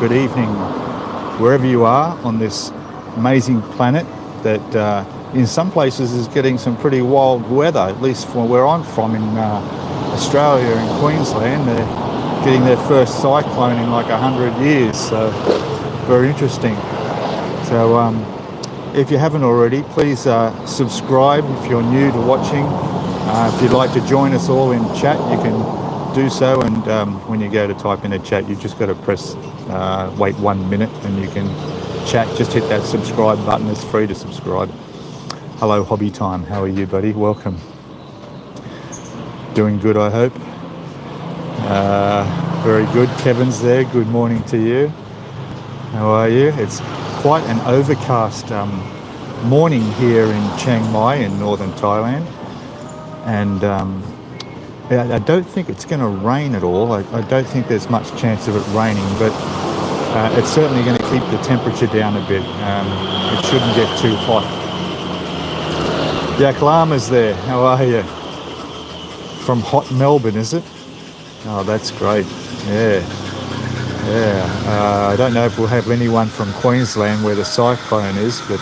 good evening, wherever you are on this amazing planet that in some places is getting some pretty wild weather, at least from where I'm from in Australia and Queensland. They're getting their first cyclone in like 100 years, so very interesting. So if you haven't already, please subscribe if you're new to watching. If you'd like to join us all in chat, you can do so, and when you go to type in a chat, you just got to press wait 1 minute and you can chat. Just hit that subscribe button. It's free to subscribe. Hello Hobby Time, how are you, buddy? Welcome. Doing good, I hope. Very good. Kevin's there, good morning to you. How are you? It's quite an overcast morning here in Chiang Mai in northern Thailand, and I don't think it's going to rain at all. I don't think there's much chance of it raining, but it's certainly going to keep the temperature down a bit. It shouldn't get too hot. Yak Lama's there. How are you? From hot Melbourne, is it? Oh, that's great. Yeah. I don't know if we'll have anyone from Queensland where the cyclone is, but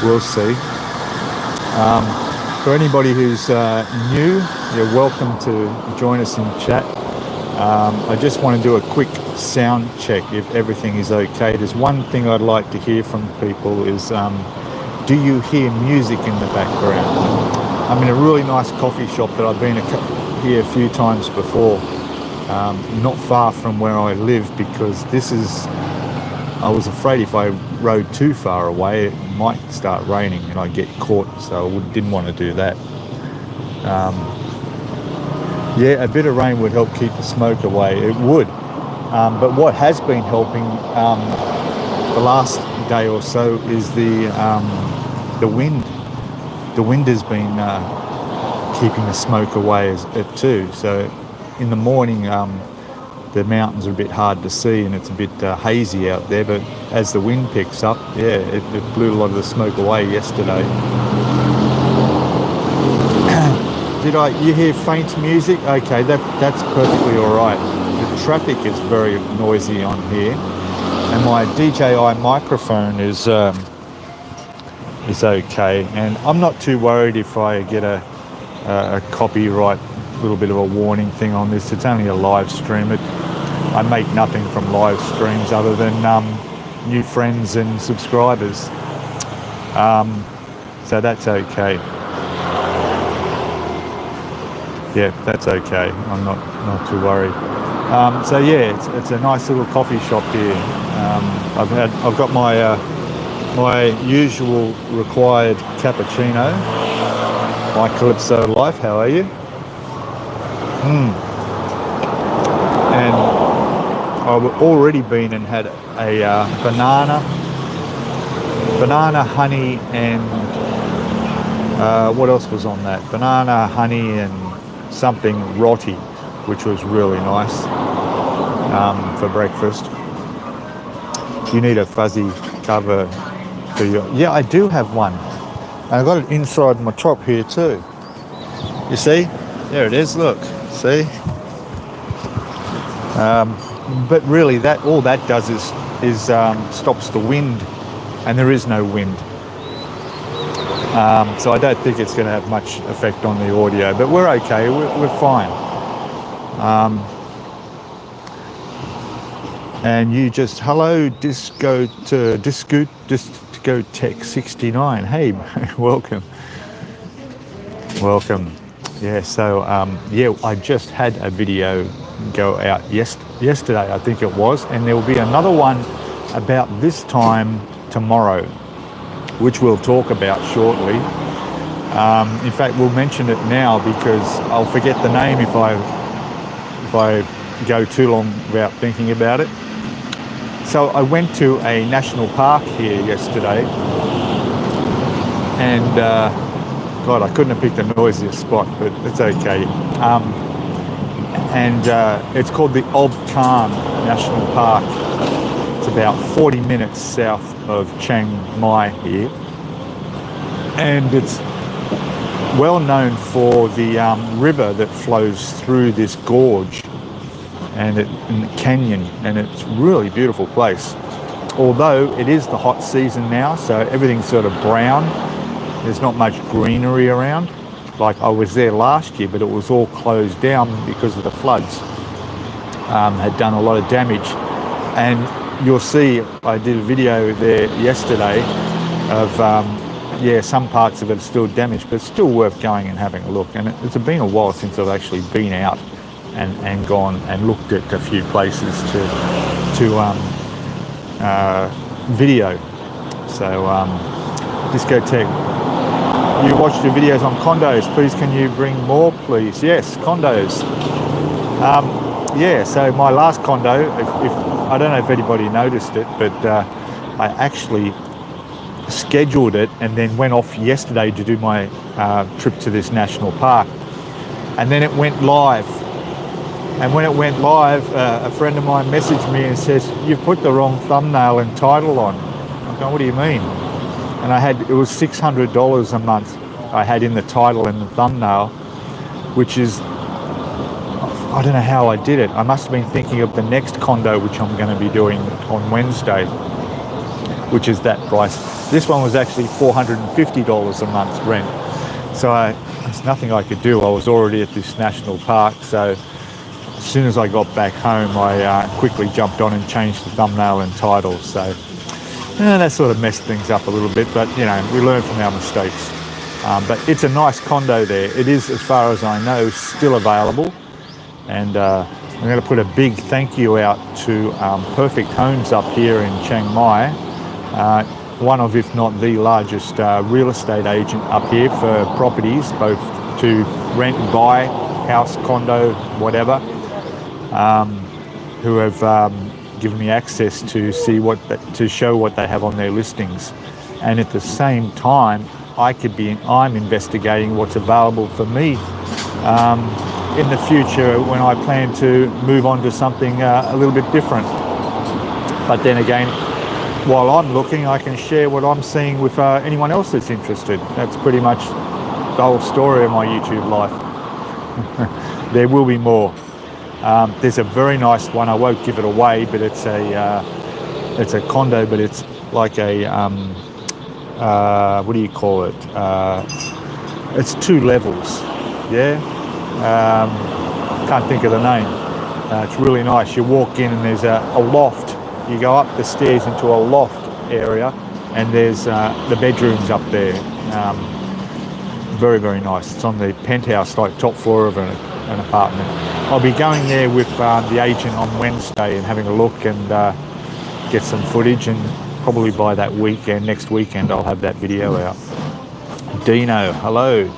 we'll see. For anybody who's new, you're welcome to join us in chat. I just want to do a quick sound check if everything is okay. There's one thing I'd like to hear from people is, do you hear music in the background? I'm in a really nice coffee shop that I've been here a few times before, not far from where I live, because I was afraid if I rode too far away, it might start raining and I'd get caught, so I didn't want to do that. Yeah, a bit of rain would help keep the smoke away. It would. But what has been helping the last day or so is the wind. The wind has been keeping the smoke away too. So in the morning, the mountains are a bit hard to see and it's a bit hazy out there, but as the wind picks up, yeah, it blew a lot of the smoke away yesterday. You hear faint music? Okay, that's perfectly all right. The traffic is very noisy on here, and my DJI microphone is okay, and I'm not too worried if I get a copyright, little bit of a warning thing on this. It's only a live stream. I make nothing from live streams other than new friends and subscribers, so that's okay. Yeah, that's okay. I'm not too worried. So yeah, it's a nice little coffee shop here. I've got my usual required cappuccino. My Calypso Life. How are you? And I've already been and had a banana honey, and what else was on that? Banana honey and something roti, which was really nice for breakfast. You need a fuzzy cover for your... Yeah, I do have one. And I've got it inside my top here too. You see? There it is, look. See? But really, all that does is stops the wind, and there is no wind. So I don't think it's going to have much effect on the audio, but we're okay, we're fine. And you just, hello, Discotech 69. Hey, welcome. Yeah, so yeah, I just had a video go out yesterday, I think it was, and there will be another one about this time tomorrow, which we'll talk about shortly. In fact, we'll mention it now because I'll forget the name if I go too long without thinking about it. So I went to a national park here yesterday, and God, I couldn't have picked a noisiest spot, but it's okay. It's called the Ob Khan National Park. It's about 40 minutes south of Chiang Mai here, and it's well known for the river that flows through this gorge. and in the canyon, and it's a really beautiful place. Although it is the hot season now, so everything's sort of brown. There's not much greenery around. Like I was there last year, but it was all closed down because of the floods. Had done a lot of damage. And you'll see, I did a video there yesterday of, some parts of it are still damaged, but it's still worth going and having a look. And it's been a while since I've actually been out and gone and looked at a few places to video. So Discotheque. You watched the videos on condos. Please, can you bring more, please? Yes, condos. So my last condo, if I don't know if anybody noticed it, but I actually scheduled it and then went off yesterday to do my trip to this national park. And then it went live. And when it went live, a friend of mine messaged me and says, "You've put the wrong thumbnail and title on." I'm going, "What do you mean?" And it was $600 a month I had in the title and the thumbnail, which is, I don't know how I did it. I must have been thinking of the next condo, which I'm going to be doing on Wednesday, which is that price. This one was actually $450 a month rent. So there's nothing I could do. I was already at this national park. So as soon as I got back home, I quickly jumped on and changed the thumbnail and title. So that sort of messed things up a little bit, but we learn from our mistakes. But it's a nice condo there. It is, as far as I know, still available. And I'm going to put a big thank you out to Perfect Homes up here in Chiang Mai. One of, if not the largest real estate agent up here for properties, both to rent, buy, house, condo, whatever, who have given me access to see to show what they have on their listings. And at the same time, I'm investigating what's available for me in the future when I plan to move on to something a little bit different. But then again, while I'm looking, I can share what I'm seeing with anyone else that's interested. That's pretty much the whole story of my YouTube life. There will be more. There's a very nice one. I won't give it away, but it's a condo, but it's like a what do you call it? It's 2 levels. Yeah. Can't think of the name. It's really nice. You walk in and there's a loft. You go up the stairs into a loft area, and there's the bedrooms up there. Very, very nice. It's on the penthouse, like top floor of an apartment. I'll be going there with the agent on Wednesday and having a look and get some footage, and probably by that weekend, next weekend, I'll have that video out. Dino, hello.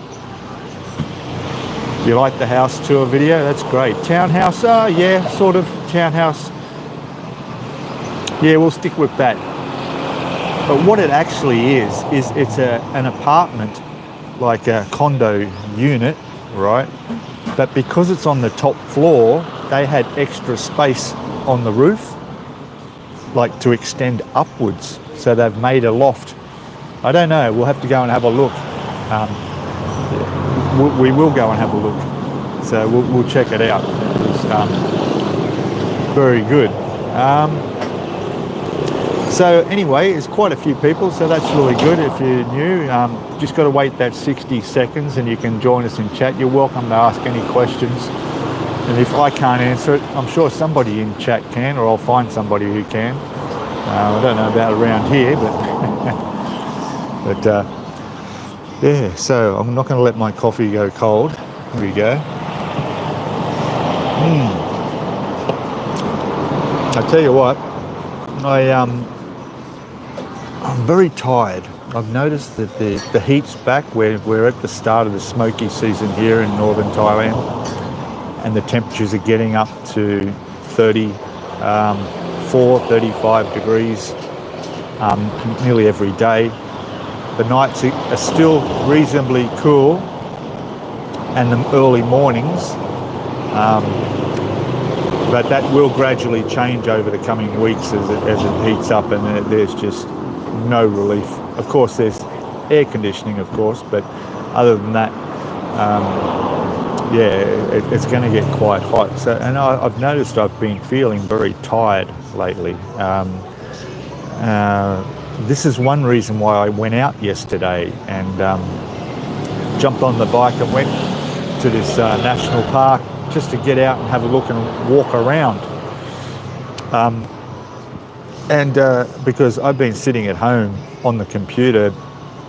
You like the house tour video? That's great. Townhouse? Yeah, sort of townhouse. Yeah, we'll stick with that. But what it actually is it's an apartment, like a condo unit, right? But because it's on the top floor, they had extra space on the roof, like to extend upwards. So they've made a loft. I don't know, we'll have to go and have a look. We will go and have a look. So we'll check it out. It's very good. So anyway, it's quite a few people, so that's really good. If you're new, just got to wait that 60 seconds and you can join us in chat. You're welcome to ask any questions. And if I can't answer it, I'm sure somebody in chat can, or I'll find somebody who can. I don't know about around here, but yeah, so I'm not going to let my coffee go cold. Here we go. I tell you what, I'm very tired. I've noticed that the heat's back. We're at the start of the smoky season here in northern Thailand, and the temperatures are getting up to 34, 35 degrees nearly every day. The nights are still reasonably cool, and the early mornings, but that will gradually change over the coming weeks as it heats up, and there's just no relief. Of course, there's air conditioning, of course, but other than that, it's going to get quite hot. So, and I've noticed I've been feeling very tired lately. This is one reason why I went out yesterday and jumped on the bike and went to this national park just to get out and have a look and walk around. Because I've been sitting at home on the computer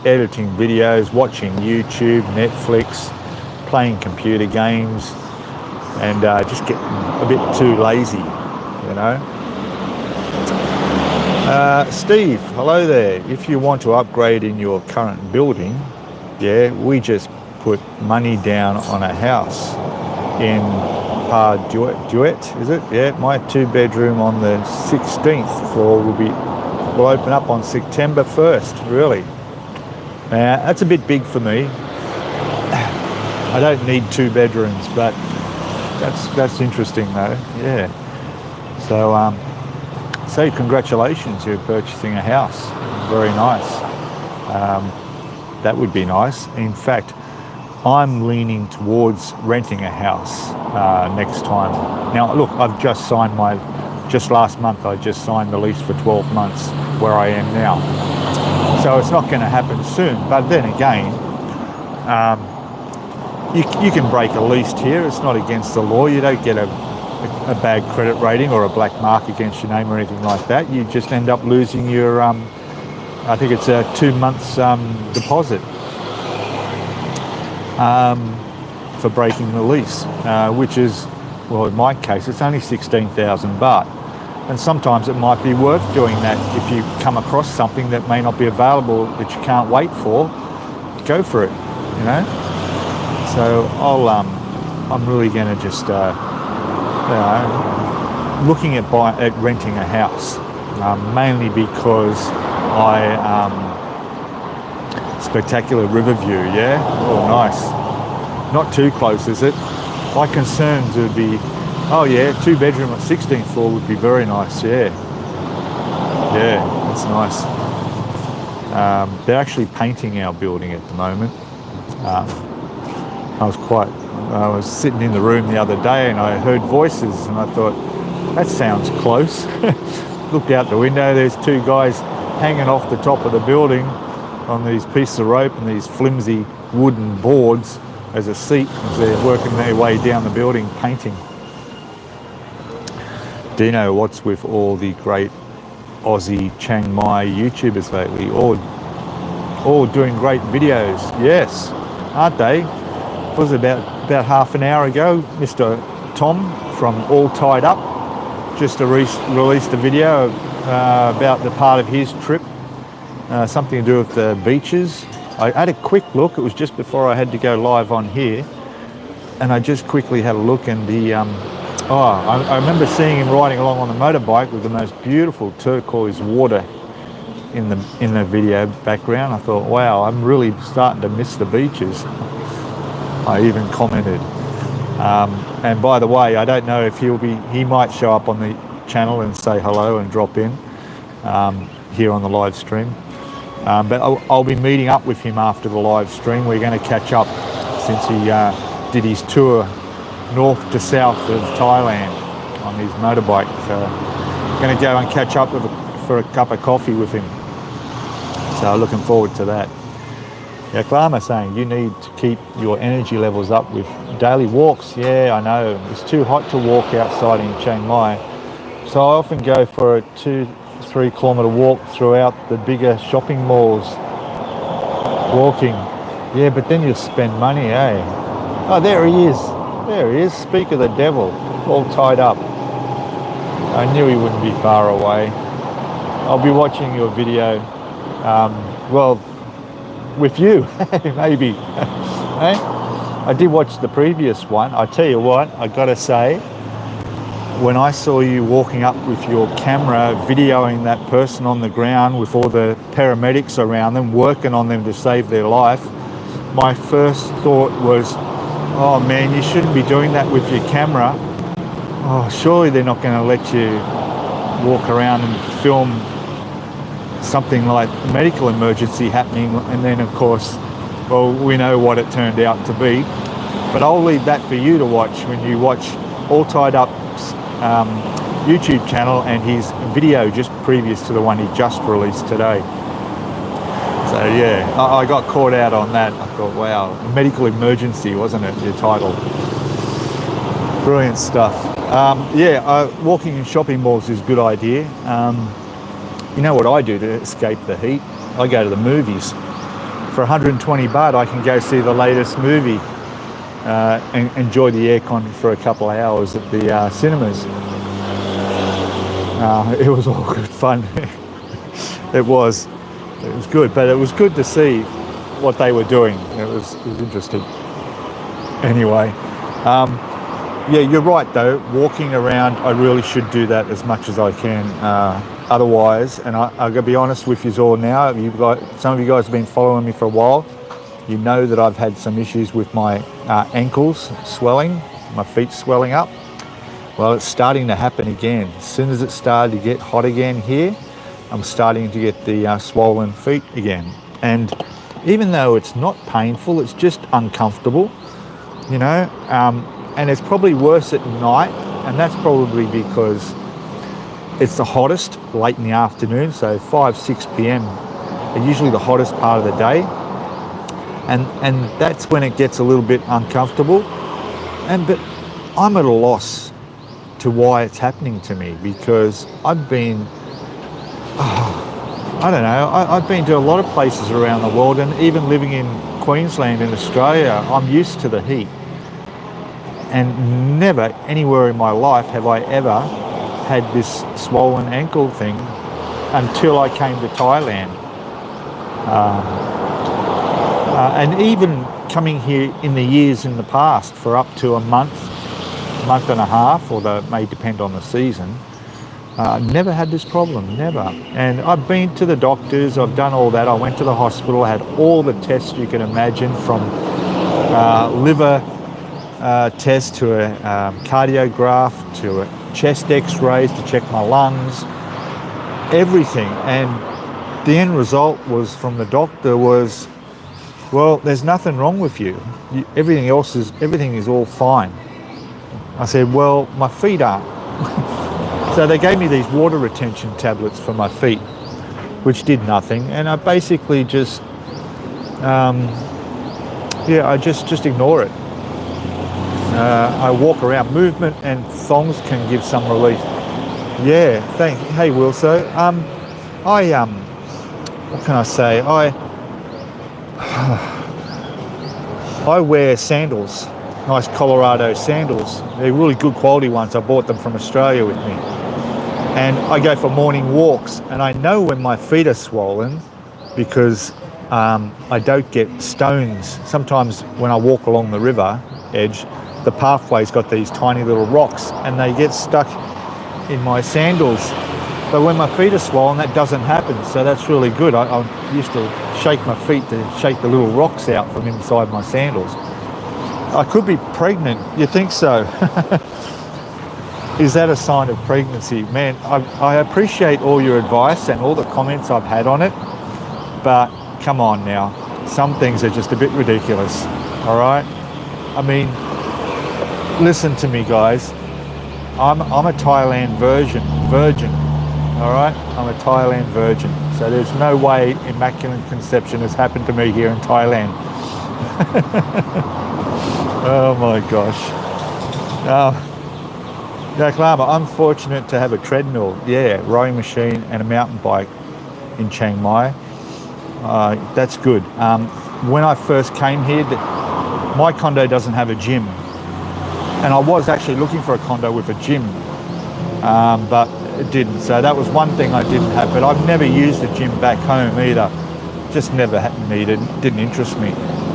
editing videos, watching YouTube, Netflix, playing computer games, and just getting a bit too lazy, you know. Steve, hello there. If you want to upgrade in your current building, we just put money down on a house in Duet, is it? Yeah, my 2-bedroom on the 16th floor will open up on September 1st, really. That's a bit big for me. I don't need 2 bedrooms, but that's interesting though, yeah. So congratulations, you're purchasing a house. Very nice. That would be nice. In fact, I'm leaning towards renting a house next time. Now, look, just last month, I just signed the lease for 12 months where I am now. So it's not going to happen soon. But then again, you can break a lease here. It's not against the law. You don't get a bad credit rating or a black mark against your name or anything like that. You just end up losing your, I think it's a 2 months deposit for breaking the lease, which is, well, in my case, it's only 16,000 baht. And sometimes it might be worth doing that if you come across something that may not be available that you can't wait for. Go for it, you know. So I'm really going to just looking at renting a house, mainly because spectacular river view, yeah? Oh, nice. Not too close, is it? My concerns would be, 2-bedroom at 16th floor would be very nice, yeah. Yeah, that's nice. They're actually painting our building at the moment. I was sitting in the room the other day and I heard voices and I thought, that sounds close. Looked out the window, there's 2 guys hanging off the top of the building on these pieces of rope and these flimsy wooden boards as a seat as they're working their way down the building painting. Do you know what's with all the great Aussie Chiang Mai YouTubers lately? All doing great videos, yes, aren't they? It was about half an hour ago, Mr. Tom from All Tied Up just released a video about the part of his trip, something to do with the beaches. I had a quick look, it was just before I had to go live on here, and I just quickly had a look and I remember seeing him riding along on a motorbike with the most beautiful turquoise water in the video background. I thought, wow, I'm really starting to miss the beaches. I even commented. And by the way, I don't know if he might show up on the channel and say hello and drop in here on the live stream. But I'll be meeting up with him after the live stream. We're going to catch up since he did his tour north to south of Thailand on his motorbike. So I'm going to go and catch up for a cup of coffee with him. So looking forward to that. Yeah, Klama saying you need to keep your energy levels up with daily walks. Yeah, I know. It's too hot to walk outside in Chiang Mai. So I often go for a 2-3 kilometre walk throughout the bigger shopping malls. Walking. Yeah, but then you'll spend money, eh? Oh, there he is. There he is. Speak of the devil. All tied up. I knew he wouldn't be far away. I'll be watching your video. With you, maybe. I did watch the previous one. I tell you what, I gotta say, when I saw you walking up with your camera, videoing that person on the ground with all the paramedics around them, working on them to save their life, my first thought was, oh man, you shouldn't be doing that with your camera. Oh, surely they're not gonna let you walk around and film something like a medical emergency happening, and then of course, well, we know what it turned out to be. But I'll leave that for you to watch when you watch All Tied Up's YouTube channel and his video just previous to the one he just released today. So yeah, I got caught out on that. I thought, wow, medical emergency, wasn't it, your title? Brilliant stuff. Walking in shopping malls is a good idea. You know what I do to escape the heat? I go to the movies. For 120 baht, I can go see the latest movie and enjoy the aircon for a couple of hours at the cinemas. It was all good fun. It was good, but it was good to see what they were doing. It was interesting. Anyway, yeah, you're right though. Walking around, I really should do that as much as I can. Otherwise, and I'm gonna be honest with you all now. Some of you guys have been following me for a while. You know that I've had some issues with my ankles swelling, my feet swelling up. Well, it's starting to happen again. As soon as it started to get hot again here, I'm starting to get the swollen feet again. And even though it's not painful, it's just uncomfortable, you know, and it's probably worse at night, and that's probably because it's the hottest late in the afternoon, so 5-6 p.m. are usually the hottest part of the day, and that's when it gets a little bit uncomfortable. But I'm at a loss to why it's happening to me, because I've been, I don't know, I've been to a lot of places around the world, and even living in Queensland in Australia, I'm used to the heat. And never anywhere in my life have I ever had this swollen ankle thing until I came to Thailand. And even coming here in the years in the past for up to a month and a half, or it may depend on the season, never had this problem, never. And I've been to the doctors, I've done all that. I went to the hospital, I had all the tests you can imagine, from liver test to a cardiograph to a chest x-rays to check my lungs, everything. And the end result was, from the doctor, was, well, there's nothing wrong with you. Everything is all fine. I said, well, my feet aren't. So they gave me these water retention tablets for my feet, which did nothing. And I basically just, I just ignore it. I walk around. Movement and thongs can give some relief. Yeah, hey Wilso. What can I say? I wear sandals, nice Colorado sandals. They're really good quality ones. I bought them from Australia with me. And I go for morning walks, and I know when my feet are swollen because I don't get stones. Sometimes when I walk along the river edge, the pathway's got these tiny little rocks and they get stuck in my sandals. But when my feet are swollen, that doesn't happen, so that's really good. I used to shake my feet to shake the little rocks out from inside my sandals. I could be pregnant, you think so? Is that a sign of pregnancy? Man, I appreciate all your advice and all the comments I've had on it, but come on now, some things are just a bit ridiculous, all right? I mean, listen to me, guys. I'm a Thailand virgin, all right? I'm a Thailand virgin. So there's no way immaculate conception has happened to me here in Thailand. Oh my gosh. Yaklama, I'm fortunate to have a treadmill, rowing machine and a mountain bike in Chiang Mai. That's good. When I first came here, my condo doesn't have a gym. And I was actually looking for a condo with a gym, but it didn't. So that was one thing I didn't have, but I've never used a gym back home either. Just never needed, didn't interest me.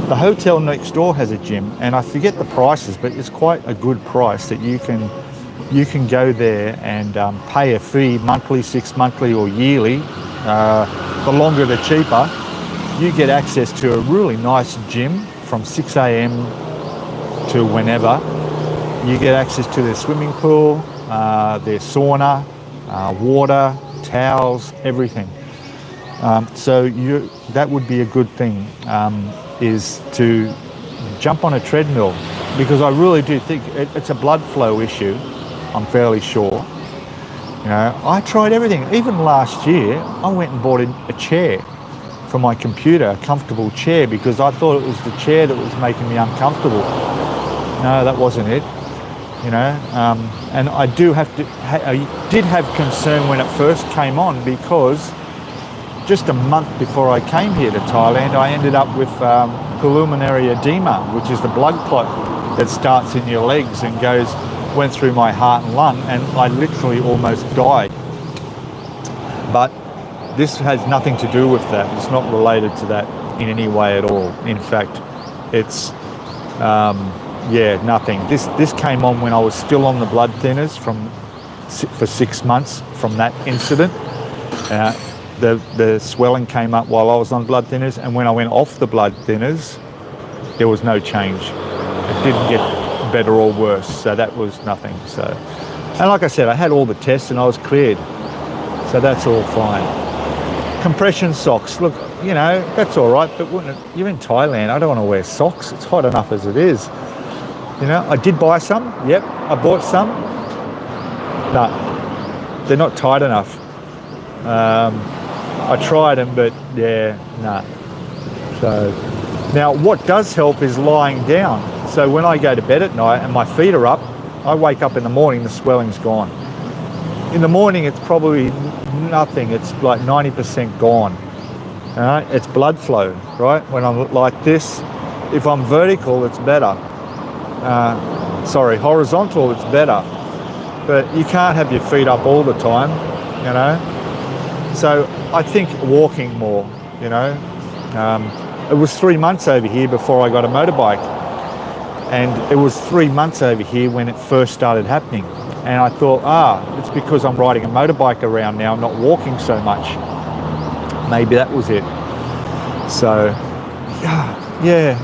The hotel next door has a gym, and I forget the prices, but it's quite a good price that you can go there and pay a fee, monthly, 6 monthly or yearly. The longer the cheaper. You get access to a really nice gym from 6 a.m. to whenever. You get access to their swimming pool, their sauna, water, towels, everything. So that would be a good thing, is to jump on a treadmill. because I really do think it's a blood flow issue. I'm fairly sure. You know, I tried everything. Even last year, I went and bought a chair for my computer, a comfortable chair, because I thought it was the chair that was making me uncomfortable. No, that wasn't it. You know, and I did have concern when it first came on, because just a month before I came here to Thailand, I ended up with pulmonary edema, which is the blood clot that starts in your legs and went through my heart and lung, and I literally almost died. But this has nothing to do with that. It's not related to that in any way at all. In fact, it's nothing. This came on when I was still on the blood thinners for 6 months from that incident. The swelling came up while I was on blood thinners, and when I went off the blood thinners, there was no change. It didn't get better or worse, so that was nothing. So, and like I said, I had all the tests and I was cleared, so that's all fine. Compression socks, look, you know, that's all right, but you're in Thailand, I don't want to wear socks. It's hot enough as it is. You know, I did buy some. Yep, I bought some. No, they're not tight enough. I tried them, but yeah, no. So now what does help is lying down. So when I go to bed at night and my feet are up, I wake up in the morning, the swelling's gone. In the morning, it's probably nothing. It's like 90% gone. It's blood flow, right? When I'm like this, if I'm vertical, it's better. Horizontal, it's better. But you can't have your feet up all the time, you know? So I think walking more, you know? It was 3 months over here before I got a motorbike. And it was 3 months over here when it first started happening. And I thought, it's because I'm riding a motorbike around now, not walking so much. Maybe that was it. So, yeah.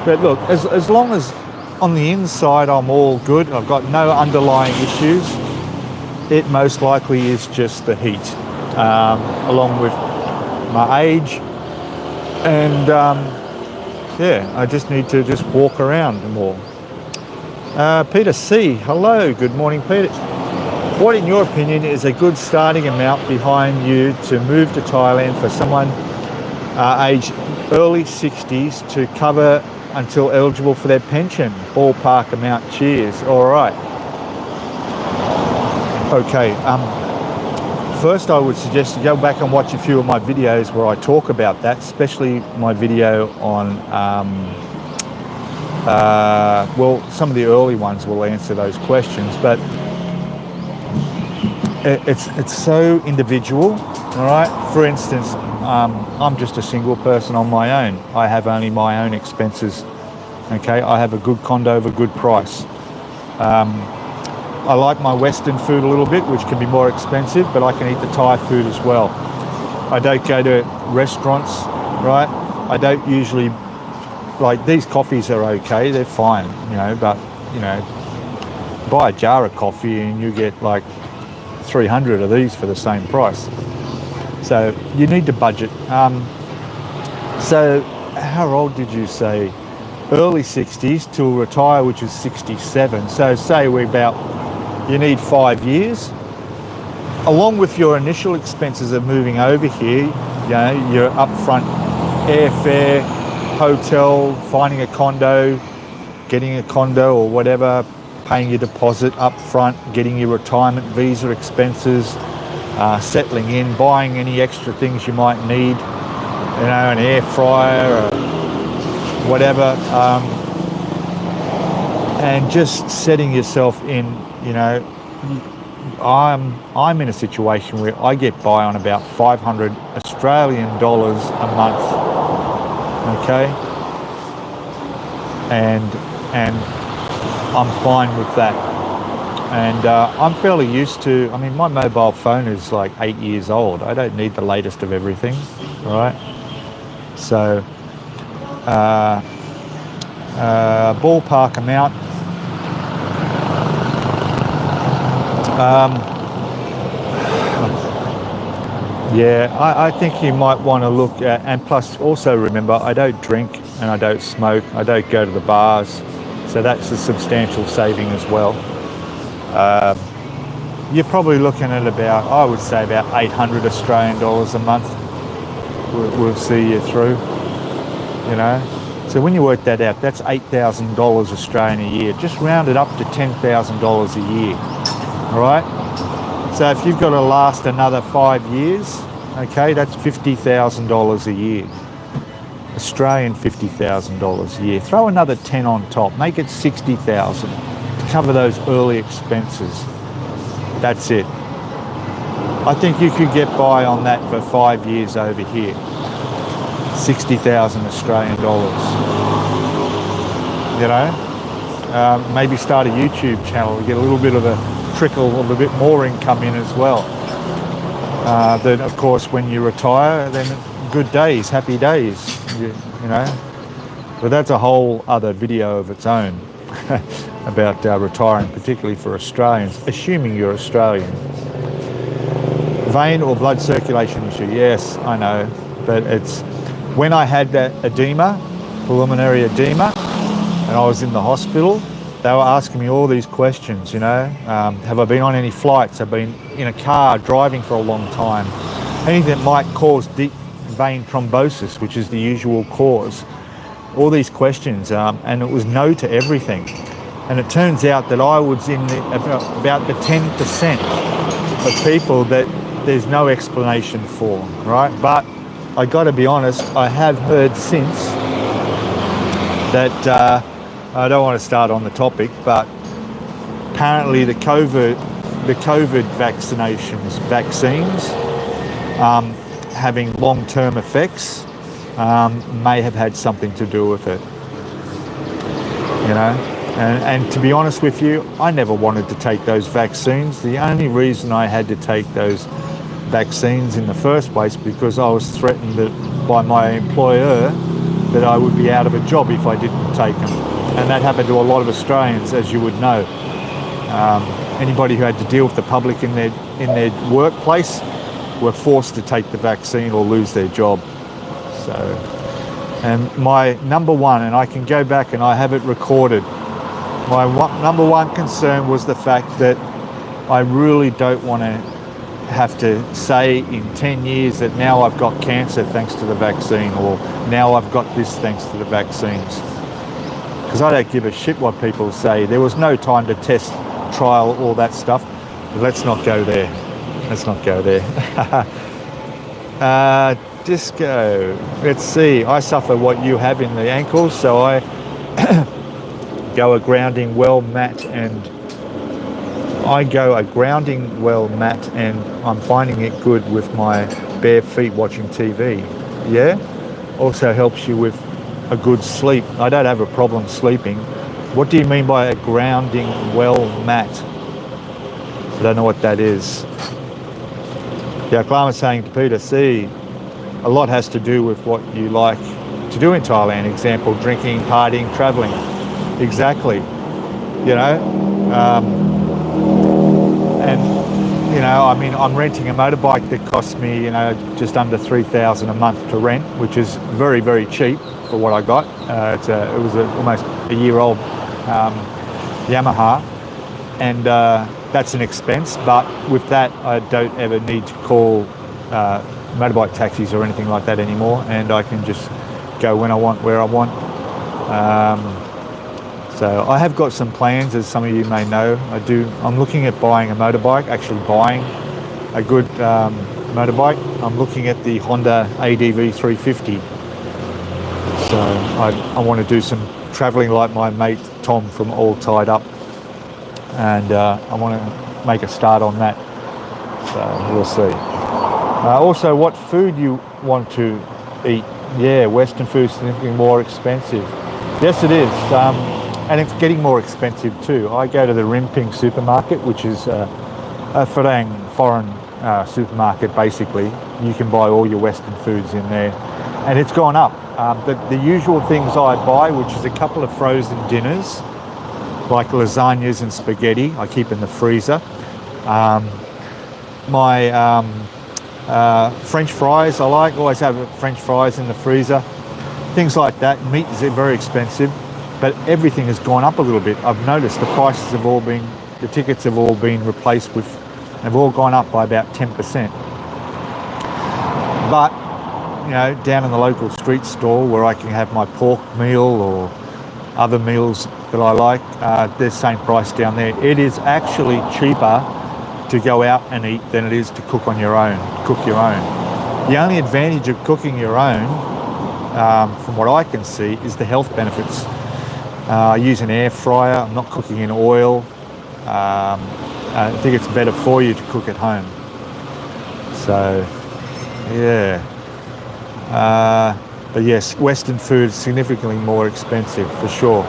But look, as long as on the inside I'm all good, I've got no underlying issues, it most likely is just the heat, along with my age. And I just need to just walk around more. Peter C, hello, good morning, Peter. What, in your opinion, is a good starting amount behind you to move to Thailand for someone aged early 60s to cover until eligible for their pension? Ballpark amount, cheers. All right. Okay. First, I would suggest you go back and watch a few of my videos where I talk about that, especially my video on, some of the early ones will answer those questions, but it's so individual, all right? For instance, I'm just a single person on my own. I have only my own expenses, okay? I have a good condo of a good price. I like my Western food a little bit, which can be more expensive, but I can eat the Thai food as well. I don't go to restaurants, right? I don't usually, like, these coffees are okay, they're fine, you know, but, you know, buy a jar of coffee and you get like 300 of these for the same price. So you need to budget. So how old did you say? Early 60s till retire, which is 67. So say you need 5 years. Along with your initial expenses of moving over here, you know, your upfront airfare, hotel, finding a condo, getting a condo or whatever, paying your deposit up front, getting your retirement visa expenses, settling in, buying any extra things you might need, you know, an air fryer or whatever, and just setting yourself in, you know. I'm in a situation where I get by on about 500 Australian dollars a month, okay, and I'm fine with that. And I'm fairly used to, I mean, my mobile phone is like 8 years old. I don't need the latest of everything, right? So ballpark amount, I think you might want to look at, and plus also remember, I don't drink and I don't smoke, I don't go to the bars, So that's a substantial saving as well. You're probably looking at about, I would say about 800 Australian dollars a month will see you through, you know. So when you work that out, that's $8,000 Australian a year. Just round it up to $10,000 a year, all right? So if you've got to last another 5 years, okay, that's $50,000 a year. Australian $50,000 a year. Throw another 10 on top, make it 60,000 to cover those early expenses. That's it. I think you could get by on that for 5 years over here. 60,000 Australian dollars. You know, maybe start a YouTube channel to get a little bit of a trickle of a bit more income in as well. Then of course when you retire, then good days, happy days, you know. But that's a whole other video of its own about retiring, particularly for Australians, assuming you're Australian. Vein or blood circulation issue, yes, I know, but it's when I had that edema, pulmonary edema, and I was in the hospital, they were asking me all these questions, you know. Have I been on any flights? I've been in a car driving for a long time. Anything that might cause deep vein thrombosis, which is the usual cause. All these questions, and it was no to everything. And it turns out that I was in about the 10% of people that there's no explanation for, right? But I got to be honest, I have heard since that, I don't want to start on the topic, but apparently the COVID vaccines having long-term effects may have had something to do with it, you know. And to be honest with you, I never wanted to take those vaccines. The only reason I had to take those vaccines in the first place because I was threatened by my employer that I would be out of a job if I didn't take them. And that happened to a lot of Australians, as you would know. Anybody who had to deal with the public in their workplace were forced to take the vaccine or lose their job. So, and my number one, and I can go back and I have it recorded, my number one concern was the fact that I really don't want to have to say in 10 years that now I've got cancer thanks to the vaccine, or now I've got this thanks to the vaccines. Because I don't give a shit what people say. There was no time to test, trial, all that stuff. But let's not go there. Let's not go there. Disco. Let's see. I suffer what you have in the ankles, so I go a grounding well mat, and I'm finding it good with my bare feet watching TV. Yeah? Also helps you with a good sleep. I don't have a problem sleeping. What do you mean by a grounding well mat? I don't know what that is. Yeah, Klama's saying to Peter, see, a lot has to do with what you like to do in Thailand. Example, drinking, partying, traveling. Exactly. You know, and, you know, I mean, I'm renting a motorbike that costs me, you know, just under $3,000 a month to rent, which is very, very cheap for what I got. It was almost a year-old Yamaha, and that's an expense. But with that, I don't ever need to call motorbike taxis or anything like that anymore, and I can just go when I want, where I want. So I have got some plans, as some of you may know. I'm looking at buying a motorbike, actually buying a good motorbike. I'm looking at the Honda ADV 350. So I want to do some traveling like my mate Tom from All Tied Up, and I want to make a start on that. So we'll see. Also, what food you want to eat? Yeah, Western food is significantly more expensive. Yes, it is. And it's getting more expensive too. I go to the Rimping supermarket, which is a foreign supermarket basically. You can buy all your Western foods in there. And it's gone up. The usual things I buy, which is a couple of frozen dinners, like lasagnas and spaghetti, I keep in the freezer. My French fries I like, always have French fries in the freezer. Things like that. Meat is very expensive. but everything has gone up a little bit. I've noticed the prices have all been, the tickets have all been replaced with, have all gone up by about 10%. But, you know, down in the local street store where I can have my pork meal or other meals that I like, they're the same price down there. It is actually cheaper to go out and eat than it is to cook on your own, cook your own. The only advantage of cooking your own, from what I can see, is the health benefits. I use an air fryer, I'm not cooking in oil. I think it's better for you to cook at home. So, yeah. But yes, Western food is significantly more expensive for sure.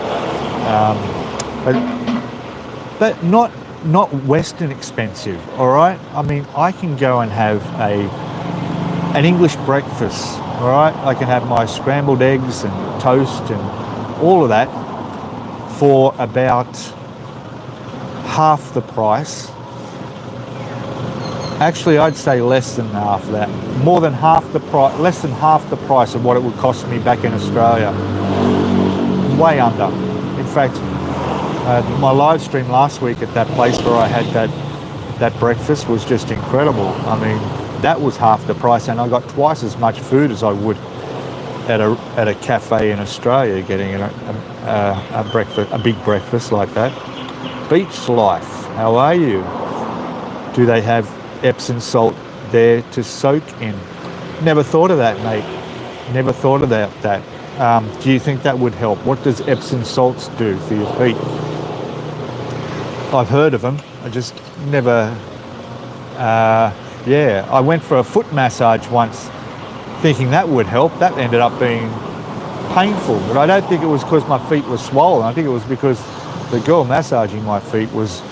But not Western expensive, all right? I mean, I can go and have an English breakfast, all right? I can have my scrambled eggs and toast and all of that for about half the price. Actually, I'd say less than half that. More than half the price, less than half the price of what it would cost me back in Australia. Way under. In fact, my live stream last week at that place where I had that breakfast was just incredible. I mean, that was half the price, and I got twice as much food as I would at a cafe in Australia, getting a breakfast, a big breakfast like that. Beach life. How are you? Do they have Epsom salt there to soak in? Never thought of that, mate. Never thought of that. Do you think that would help? What does Epsom salts do for your feet? I've heard of them. I just never. Yeah, I went for a foot massage once, thinking that would help. That ended up being painful, but I don't think it was because my feet were swollen. I think it was because the girl massaging my feet was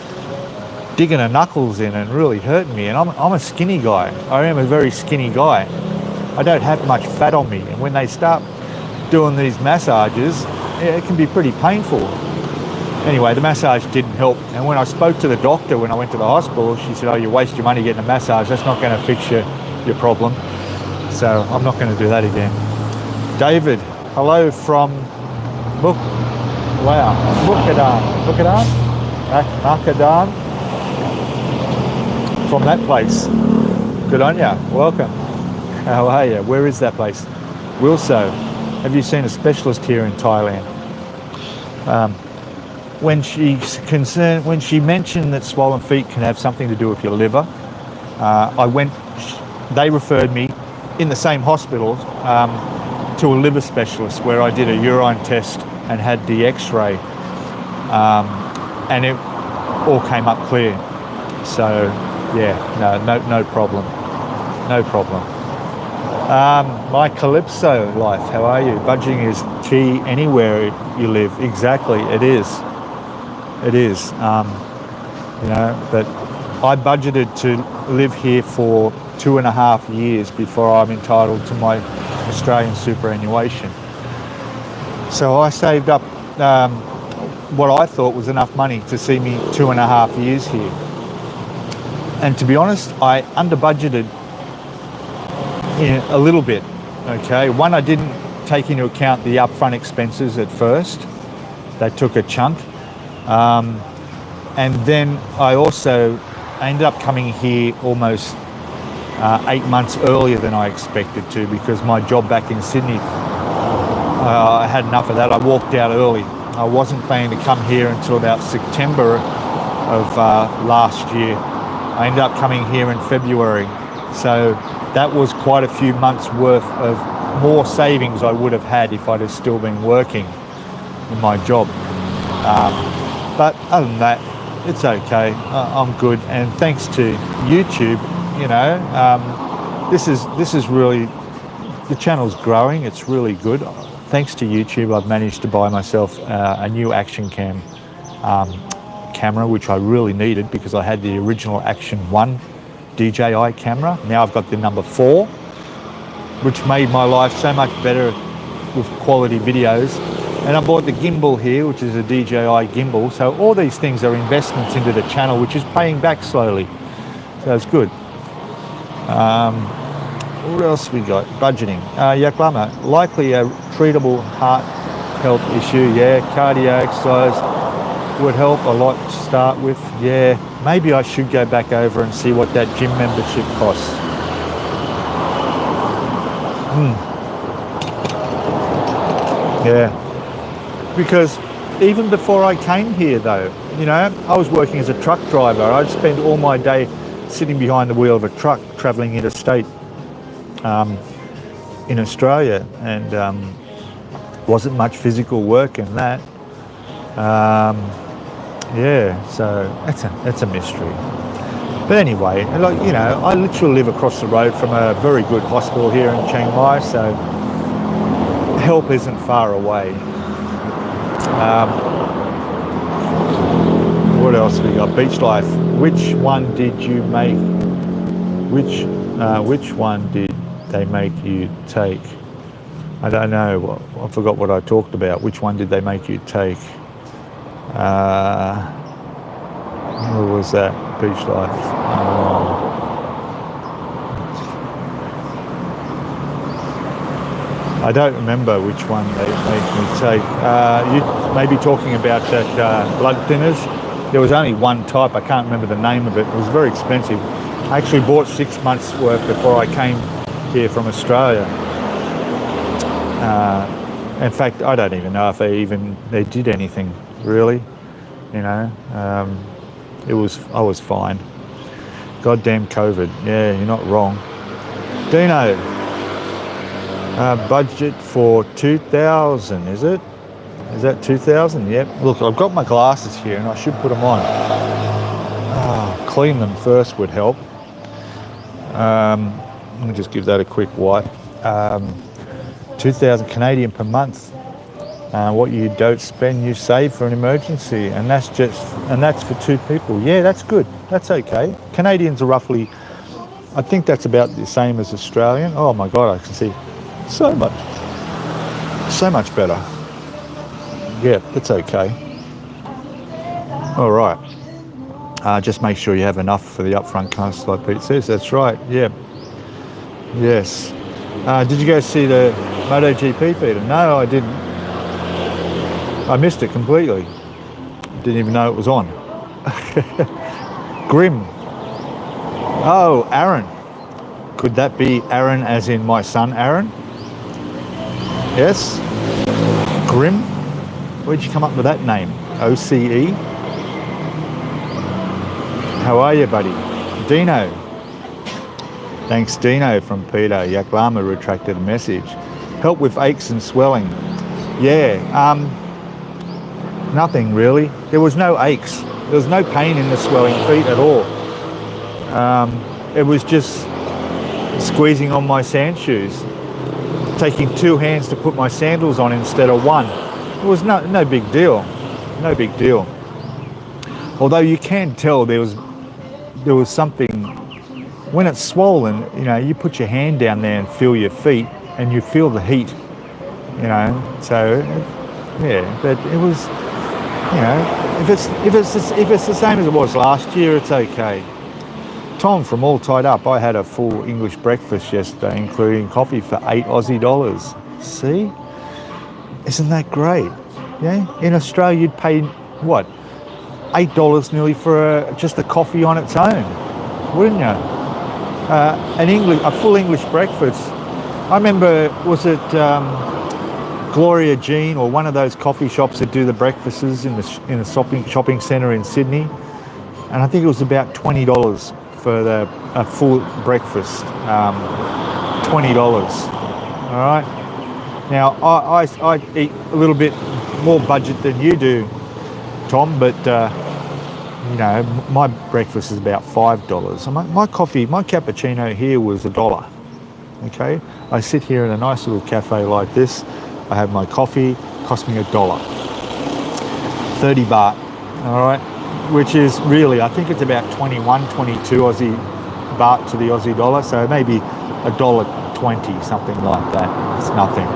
digging her knuckles in and really hurting me. And I'm a skinny guy. I am a very skinny guy. I don't have much fat on me. And when they start doing these massages, yeah, it can be pretty painful. Anyway, the massage didn't help. And when I spoke to the doctor when I went to the hospital, she said, oh, you waste your money getting a massage. That's not going to fix your problem. So I'm not going to do that again. David, hello from Mukadam. From that place. Good on ya. Welcome. How are you? Where is that place? Wilso. Have you seen a specialist here in Thailand? When she mentioned that swollen feet can have something to do with your liver, they referred me in the same hospital to a liver specialist where I did a urine test and had the x-ray, and it all came up clear. So yeah, no problem. No problem. My Calypso life, how are you? Budgeting is key anywhere you live. Exactly, it is. It is. But I budgeted to live here for 2.5 years before I'm entitled to my Australian superannuation. So I saved up what I thought was enough money to see me 2.5 years here. And to be honest, I under budgeted a little bit. Okay, one, I didn't take into account the upfront expenses at first. They took a chunk. And then I ended up coming here almost 8 months earlier than I expected to, because my job back in Sydney, I had enough of that. I walked out early. I wasn't planning to come here until about September of last year. I ended up coming here in February. So that was quite a few months worth of more savings I would have had if I'd have still been working in my job. But other than that, it's okay. I'm good. And thanks to YouTube, this is really, the channel's growing. It's really good. Thanks to YouTube, I've managed to buy myself a new Action Cam camera, which I really needed because I had the original Action 1 DJI camera. Now I've got the number 4, which made my life so much better with quality videos. And I bought the gimbal here, which is a DJI gimbal. So all these things are investments into the channel, which is paying back slowly. So it's good. What else we got? Budgeting. Yaklama, likely a treatable heart health issue. Yeah, cardio exercise would help a lot to start with. Yeah, maybe I should go back over and see what that gym membership costs. Yeah, because even before I came here though, you know, I was working as a truck driver. I'd spend all my day sitting behind the wheel of a truck travelling interstate in Australia, and wasn't much physical work in that. Yeah, so that's a mystery. But anyway, like, you know, I literally live across the road from a very good hospital here in Chiang Mai, so help isn't far away. What else have we got? Beach life. Which one did you make? Which one did they make you take? I don't know. I forgot what I talked about. Which one did they make you take? What was that? Beach life. I don't remember which one they made me take. You may be talking about that blood thinners. There was only one type. I can't remember the name of it. It was very expensive. I actually bought 6 months worth before I came here from Australia. In fact, I don't even know if they did anything really. You know, I was fine. Goddamn COVID. Yeah, you're not wrong. Dino, budget for 2,000, is it? Is that 2,000? Yep. Look, I've got my glasses here and I should put them on. Clean them first would help. Let me just give that a quick wipe. 2,000 Canadian per month. What you don't spend, you save for an emergency, and that's for 2 people. Yeah, that's good. That's okay. Canadians are roughly, I think that's about the same as Australian. Oh my God, I can see so much better. Yeah, that's okay. All right. Just make sure you have enough for the upfront costs, like Pete says. That's right. Yeah. Yes. Did you go see the MotoGP, Peter? No, I didn't. I missed it completely. Didn't even know it was on. Grim. Oh, Aaron. Could that be Aaron as in my son Aaron? Yes. Grim. Where'd you come up with that name? OCE? How are you, buddy? Dino. Thanks, Dino, from Peter. Yaklama retracted a message. Help with aches and swelling. Yeah, nothing really. There was no aches. There was no pain in the swelling feet at all. It was just squeezing on my sand shoes, taking 2 hands to put my sandals on instead of 1. It was no big deal. No big deal. Although you can tell there was something. When it's swollen, you know, you put your hand down there and feel your feet, and you feel the heat, you know. So, yeah, but it was, you know, if it's the same as it was last year, it's okay. Tom from All Tied Up. I had a full English breakfast yesterday, including coffee, for $8 Aussie. See, isn't that great? Yeah. In Australia, you'd pay what, $8 nearly for just the coffee on its own, wouldn't you? A full English breakfast. I remember, was it Gloria Jean or one of those coffee shops that do the breakfasts in the shopping centre in Sydney, and I think it was about $20 for a full breakfast. $20. All right. Now I eat a little bit more budget than you do, Tom, but you know, my breakfast is about $5. My coffee, my cappuccino here was $1. Okay, I sit here in a nice little cafe like this. I have my coffee, cost me $1. 30 baht, all right, which is really, I think it's about 21, 22 Aussie baht to the Aussie dollar, so maybe $1.20, something like that. It's nothing.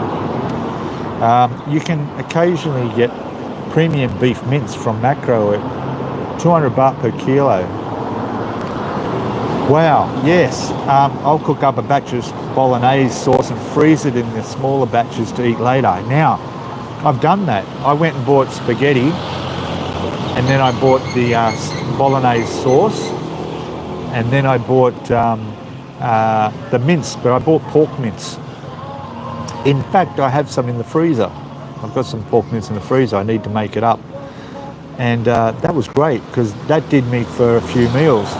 You can occasionally get premium beef mince from Macro at 200 baht per kilo. Wow, yes. I'll cook up a batch of bolognese sauce and freeze it in the smaller batches to eat later. Now, I've done that. I went and bought spaghetti, and then I bought the bolognese sauce, and then I bought the mince, but I bought pork mince. In fact, I have some in the freezer. I've got some pork mince in the freezer. I need to make it up. And that was great because that did me for a few meals.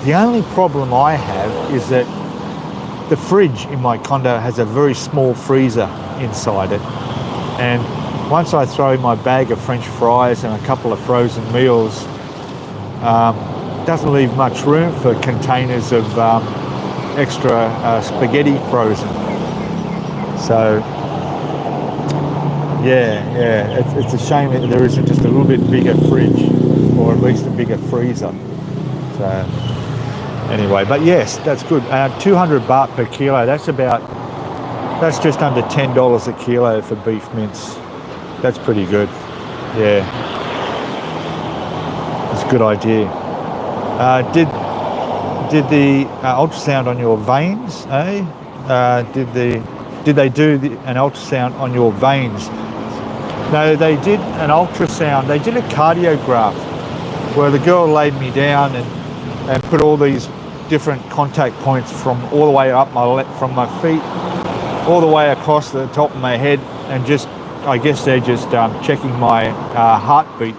The only problem I have is that the fridge in my condo has a very small freezer inside it. And once I throw my bag of French fries and a couple of frozen meals, it doesn't leave much room for containers of extra spaghetti frozen. So, yeah, it's a shame that there isn't just a little bit bigger fridge, or at least a bigger freezer. So, anyway, but yes, that's good. 200 baht per kilo. That's just under $10 a kilo for beef mince. That's pretty good. Yeah, it's a good idea. Did the ultrasound on your veins? Did they do an ultrasound on your veins? No, they did an ultrasound. They did a cardiograph where the girl laid me down and put all these different contact points from all the way up from my feet all the way across the top of my head, and I guess they're just checking my heartbeat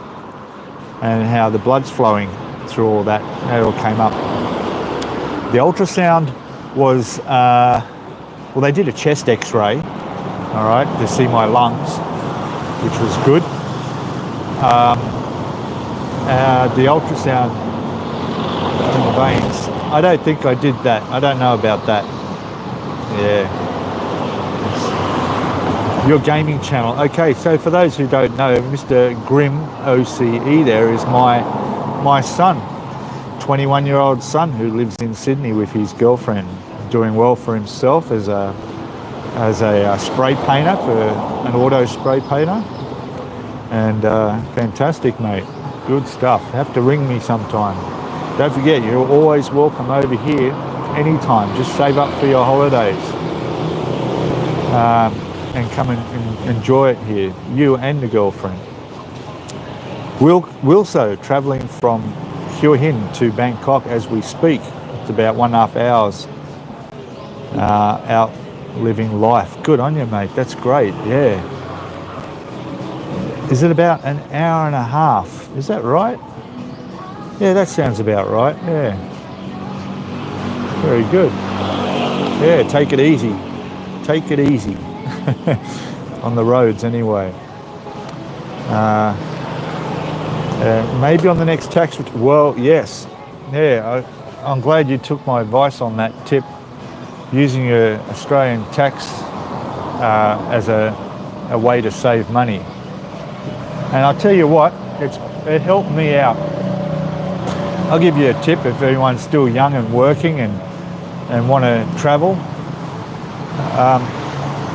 and how the blood's flowing through all that. It all came up. The ultrasound was, well, they did a chest x-ray, all right, to see my lungs, which was good. The ultrasound in the veins, I don't think I did that. I don't know about that. Yeah. Your gaming channel. Okay, so for those who don't know, Mr. Grim OCE there is my son, 21-year-old son who lives in Sydney with his girlfriend, doing well for himself as a spray painter, for an auto spray painter, and fantastic, mate. Good stuff. Have to ring me sometime. Don't forget, you're always welcome over here anytime. Just save up for your holidays and come and enjoy it here, you and the girlfriend. We're also travelling from Hua Hin to Bangkok as we speak. It's about 1.5 hours out living life. Good on you, mate. That's great. Yeah. Is it about an hour and a half? Is that right? Yeah, that sounds about right. Yeah. Very good. Yeah, take it easy. Take it easy. On the roads anyway. Maybe on the next tax return. Well, yes. Yeah, I'm glad you took my advice on that tip, using your Australian tax as a way to save money. And I'll tell you what, it helped me out. I'll give you a tip if anyone's still young and working and want to travel.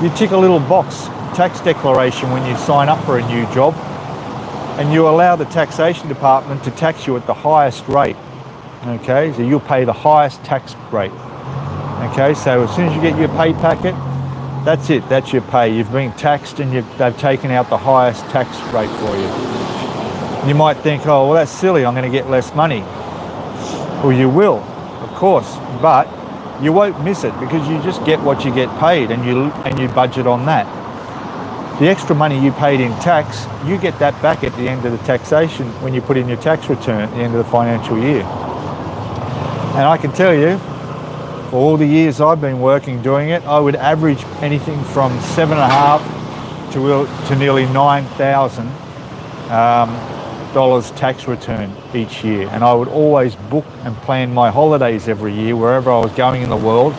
You tick a little box, tax declaration, when you sign up for a new job, and you allow the taxation department to tax you at the highest rate. Okay, so you'll pay the highest tax rate. Okay, so as soon as you get your pay packet, that's it, that's your pay. You've been taxed and they've taken out the highest tax rate for you. You might think, oh, well, that's silly, I'm going to get less money. Well, you will, of course, but you won't miss it because you just get what you get paid, and you budget on that. The extra money you paid in tax, you get that back at the end of the taxation when you put in your tax return at the end of the financial year. And I can tell you, for all the years I've been working doing it, I would average anything from $7,500 to nearly $9,000 tax return each year. And I would always book and plan my holidays every year wherever I was going in the world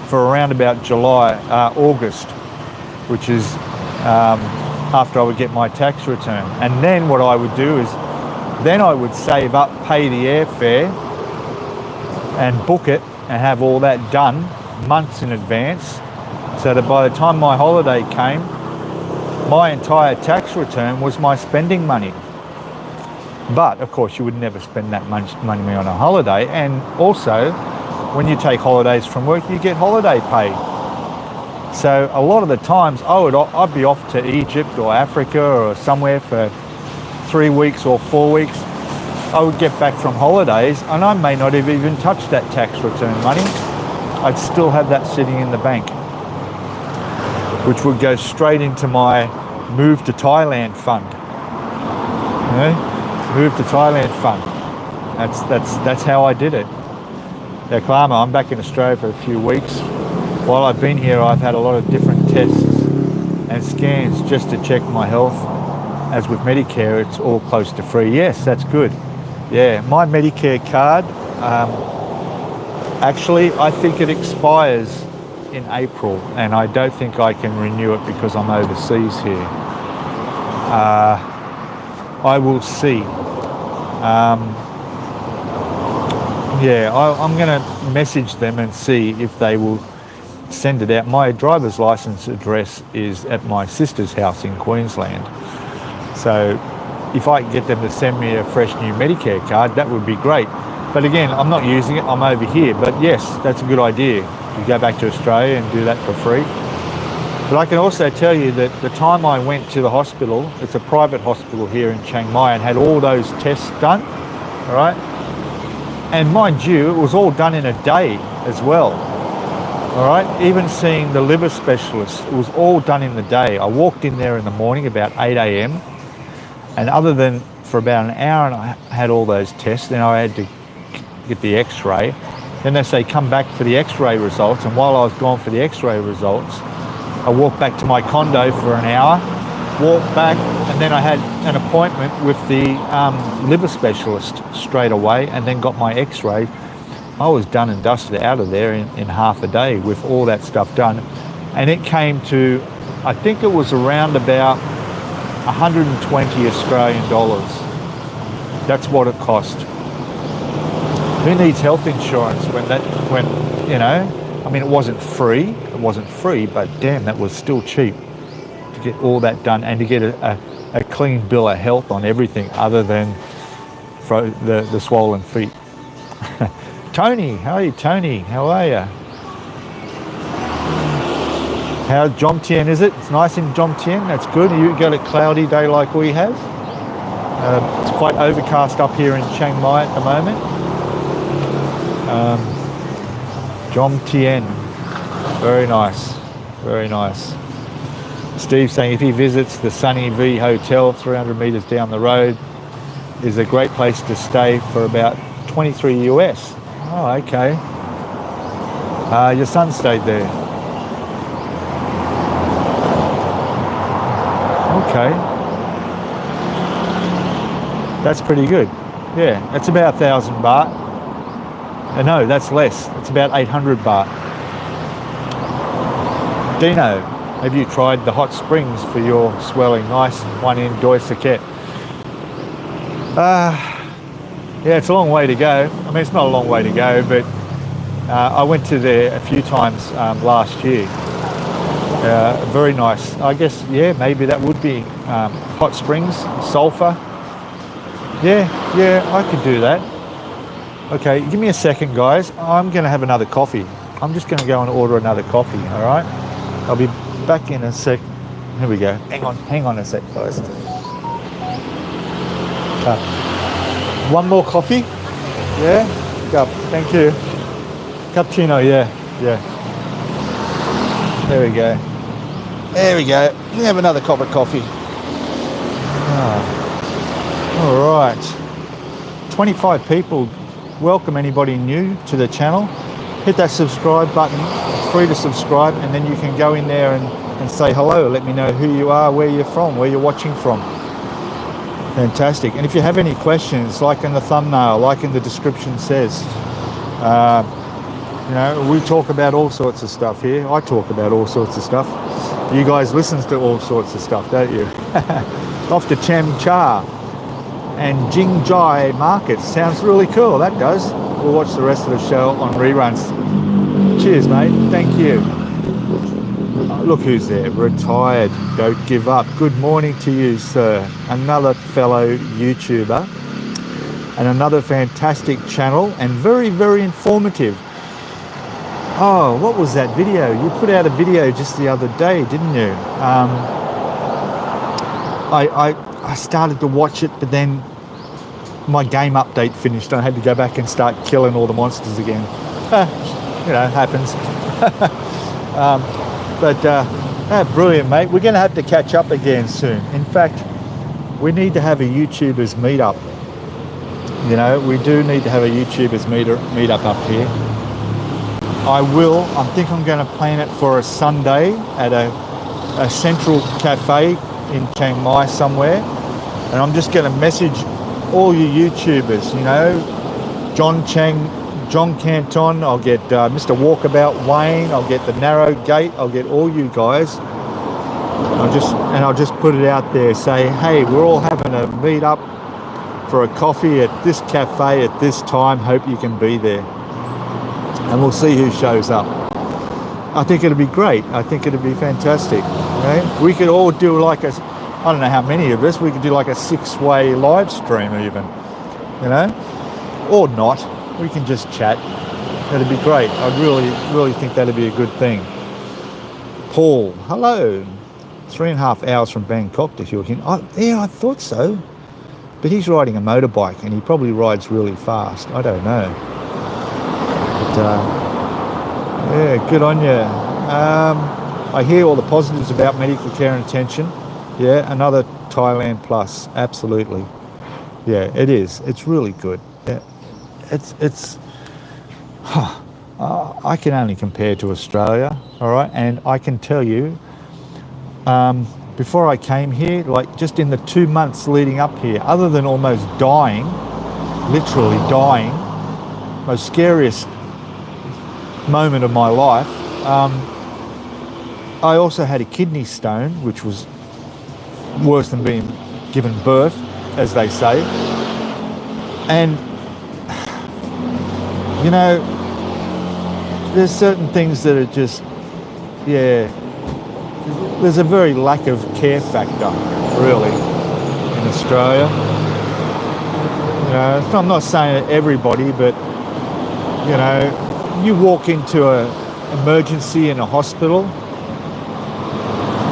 for around about August, which is after I would get my tax return. And then what I would do is then I would save up, pay the airfare and book it and have all that done months in advance, so that by the time my holiday came, my entire tax return was my spending money. But of course you would never spend that much money on a holiday, and also when you take holidays from work you get holiday pay. So a lot of the times I'd be off to Egypt or Africa or somewhere for 3 weeks or 4 weeks. I would get back from holidays and I may not have even touched that tax return money. I'd still have that sitting in the bank, which would go straight into my move to Thailand fund. You know, move to Thailand fund. That's how I did it. Now, Kalama, I'm back in Australia for a few weeks. While I've been here, I've had a lot of different tests and scans just to check my health. As with Medicare, it's all close to free. Yes, that's good. Yeah, my Medicare card, actually, I think it expires in April, and I don't think I can renew it because I'm overseas here. I will see. Yeah, I'm going to message them and see if they will send it out. My driver's license address is at my sister's house in Queensland. So if I can get them to send me a fresh new Medicare card, that would be great. But again, I'm not using it, I'm over here. But yes, that's a good idea to go back to Australia and do that for free. But I can also tell you that the time I went to the hospital, it's a private hospital here in Chiang Mai, and had all those tests done, all right? And mind you, it was all done in a day as well, all right? Even seeing the liver specialist, it was all done in the day. I walked in there in the morning about 8 a.m. and other than for about an hour and I had all those tests, then I had to get the x-ray. Then they say come back for the x-ray results, and while I was gone for the x-ray results, I walked back to my condo for an hour, walked back, and then I had an appointment with the liver specialist straight away, and then got my x-ray. I was done and dusted out of there in half a day with all that stuff done. And it came to, I think it was around about 120 Australian dollars. That's what it cost. Who needs health insurance when you know, I mean, it wasn't free, but damn, that was still cheap to get all that done and to get a clean bill of health on everything other than the swollen feet. Tony, how are you, Tony? How are you? How Jomtien is it? It's nice in Jomtien. That's good. You got a cloudy day like we have. It's quite overcast up here in Chiang Mai at the moment. Jomtien, very nice, very nice. Steve saying if he visits the Sunny V Hotel 300 meters down the road, is a great place to stay for about 23 US. Oh, okay. Your son stayed there. Okay. That's pretty good. Yeah, it's about 1,000 baht. No, that's less. It's about 800 baht. Dino, have you tried the hot springs for your swelling? Nice one in Doi Saket. Yeah, it's a long way to go. I mean, it's not a long way to go, but I went to there a few times last year. Very nice. I guess, yeah, maybe that would be hot springs, sulfur. Yeah, I could do that. Okay, give me a second, guys. I'm going to have another coffee. I'm just going to go and order another coffee, all right? I'll be back in a sec. Here we go. Hang on a sec, guys. One more coffee? Yeah? Cup. Thank you. Cappuccino, yeah. There we go. There we go. Let me have another cup of coffee. All right. 25 people. Welcome anybody new to the channel. Hit that subscribe button. It's free to subscribe, and then you can go in there and say hello. Let me know who you are, where you're from, where you're watching from. Fantastic. And if you have any questions, like in the thumbnail, like in the description says, you know, we talk about all sorts of stuff here. I talk about all sorts of stuff. You guys listen to all sorts of stuff, don't you? Off to Cham Cha and Jingjai Market. Sounds really cool, that does. We'll watch the rest of the show on reruns. Cheers, mate. Thank you. Look who's there. Retired. Don't give up. Good morning to you, sir. Another fellow YouTuber and another fantastic channel, and very, very informative. Oh, what was that video? You put out a video just the other day, didn't you? I started to watch it, but then my game update finished. I had to go back and start killing all the monsters again. You know, happens. Brilliant, mate. We're going to have to catch up again soon. In fact, we need to have a YouTubers meetup. You know, we do need to have a YouTubers meetup up here. I think I'm going to plan it for a Sunday at a central cafe in Chiang Mai somewhere. And I'm just going to message all you YouTubers, you know, John Canton, I'll get Mr. Walkabout Wayne, I'll get the Narrow Gate, I'll get all you guys. I'll just put it out there, say, hey, we're all having a meet up for a coffee at this cafe at this time, hope you can be there. And we'll see who shows up. I think it'll be great. I think it'll be fantastic. Okay? We could all do like I don't know how many of us, we could do like a 6-way live stream even, you know, or not. We can just chat. That'd be great. I really think that'd be a good thing. Paul, hello. 3.5 hours from Bangkok to Hilton. Yeah, I thought so. But he's riding a motorbike and he probably rides really fast. I don't know. But, yeah, good on you. I hear all the positives about medical care and attention. Yeah, another Thailand plus. Absolutely. Yeah, it is. It's really good. Yeah. I can only compare to Australia, all right? And I can tell you, before I came here, like just in the 2 months leading up here, other than almost dying, literally dying, most scariest moment of my life, I also had a kidney stone, which was worse than being given birth, as they say. And you know, there's certain things that are just, yeah, there's a very lack of care factor, really, in Australia. You know, I'm not saying everybody, but, you know, you walk into an emergency in a hospital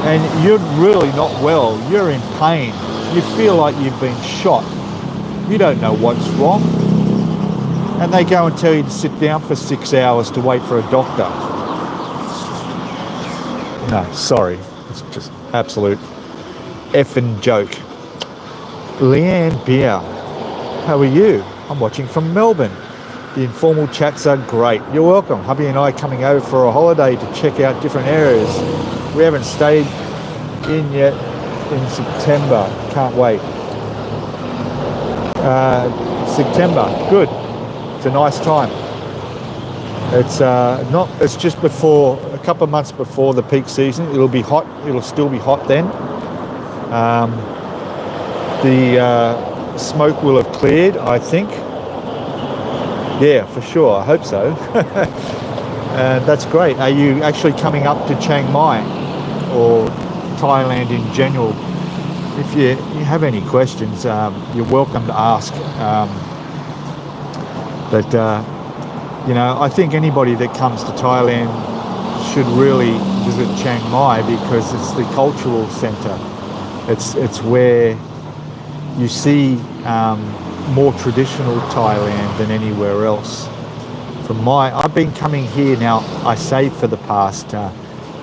and you're really not well, you're in pain, you feel like you've been shot, you don't know what's wrong. And they go and tell you to sit down for 6 hours to wait for a doctor. No, sorry. It's just absolute effing joke. Leanne Beer, how are you? I'm watching from Melbourne. The informal chats are great. You're welcome. Hubby and I are coming over for a holiday to check out different areas. We haven't stayed in yet in September. Can't wait. September, good. It's a nice time. It's just before, a couple of months before the peak season. It'll be hot. It'll still be hot then. The smoke will have cleared, I think. Yeah, for sure. I hope so. That's great. Are you actually coming up to Chiang Mai or Thailand in general? If you have any questions, you're welcome to ask. You know, I think anybody that comes to Thailand should really visit Chiang Mai because it's the cultural centre. It's where you see more traditional Thailand than anywhere else. I've been coming here now, I say for the past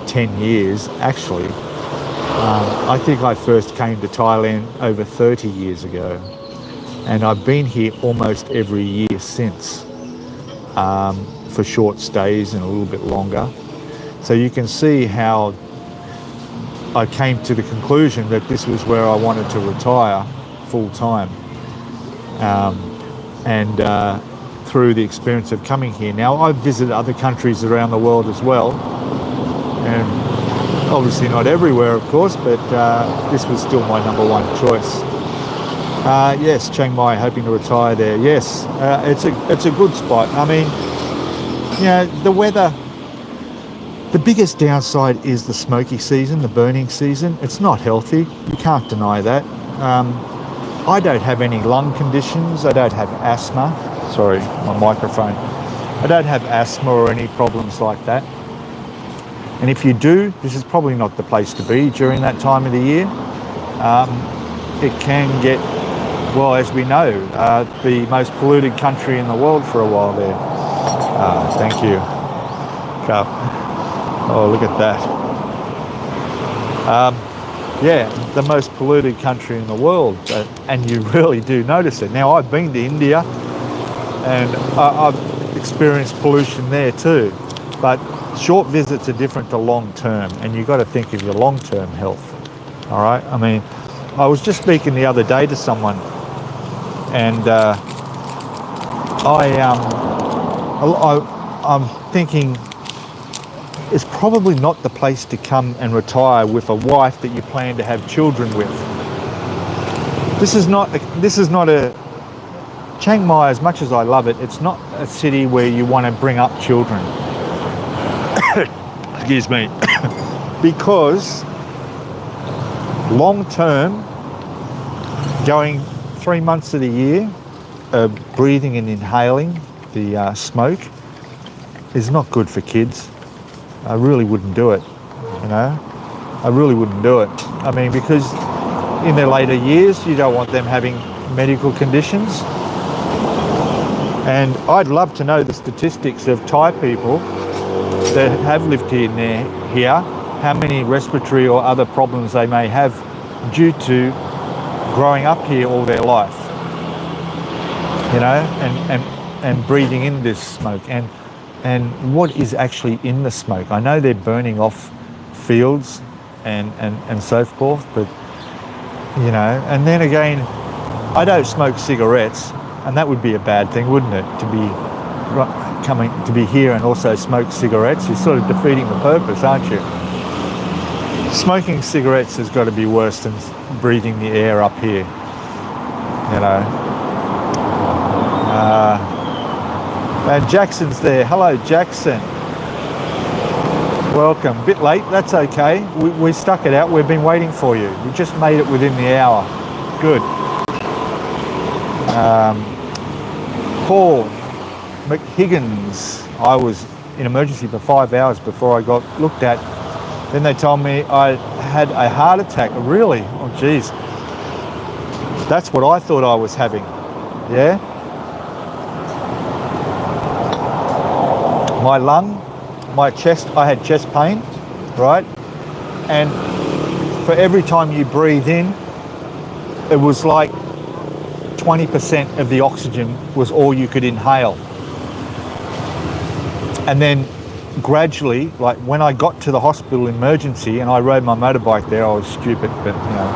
10 years, actually. I think I first came to Thailand over 30 years ago. And I've been here almost every year since, for short stays and a little bit longer. So you can see how I came to the conclusion that this was where I wanted to retire full time. Through the experience of coming here. Now, I've visited other countries around the world as well. And obviously not everywhere, of course, but this was still my number one choice. Yes, Chiang Mai, hoping to retire there. Yes, it's a good spot. I mean, you know, the weather, the biggest downside is the smoky season, the burning season. It's not healthy. You can't deny that. I don't have any lung conditions. I don't have asthma. Sorry, my microphone. I don't have asthma or any problems like that. And if you do, this is probably not the place to be during that time of the year. It can get, well, as we know, the most polluted country in the world for a while there. Thank you. Oh, look at that. Yeah, the most polluted country in the world, and you really do notice it. Now, I've been to India, and I've experienced pollution there too, but short visits are different to long term, and you've got to think of your long term health. All right, I mean, I was just speaking the other day to someone, and I'm thinking it's probably not the place to come and retire with a wife that you plan to have children with. This is not a Chiang Mai, as much as I love it, it's not a city where you want to bring up children. Excuse me. Because long term, going 3 months of the year, breathing and inhaling the smoke is not good for kids. I really wouldn't do it, you know. I really wouldn't do it. I mean, because in their later years, you don't want them having medical conditions. And I'd love to know the statistics of Thai people that have lived here, how many respiratory or other problems they may have due to growing up here all their life, you know, and breathing in this smoke, and what is actually in the smoke. I know they're burning off fields and so forth, but, you know, and then again, I don't smoke cigarettes, and that would be a bad thing, wouldn't it? To be here and also smoke cigarettes, you're sort of defeating the purpose, aren't you? Smoking cigarettes has got to be worse than breathing the air up here, you know. And Jackson's there. Hello, Jackson. Welcome. Bit late, that's okay. We stuck it out. We've been waiting for you. We just made it within the hour. Good. Paul McHiggins. I was in emergency for 5 hours before I got looked at. Then they told me I had a heart attack. Really? Oh, geez. That's what I thought I was having. Yeah? My lung, my chest, I had chest pain, right? And for every time you breathe in, it was like 20% of the oxygen was all you could inhale. And then gradually, like when I got to the hospital emergency and I rode my motorbike there, I was stupid, but you know,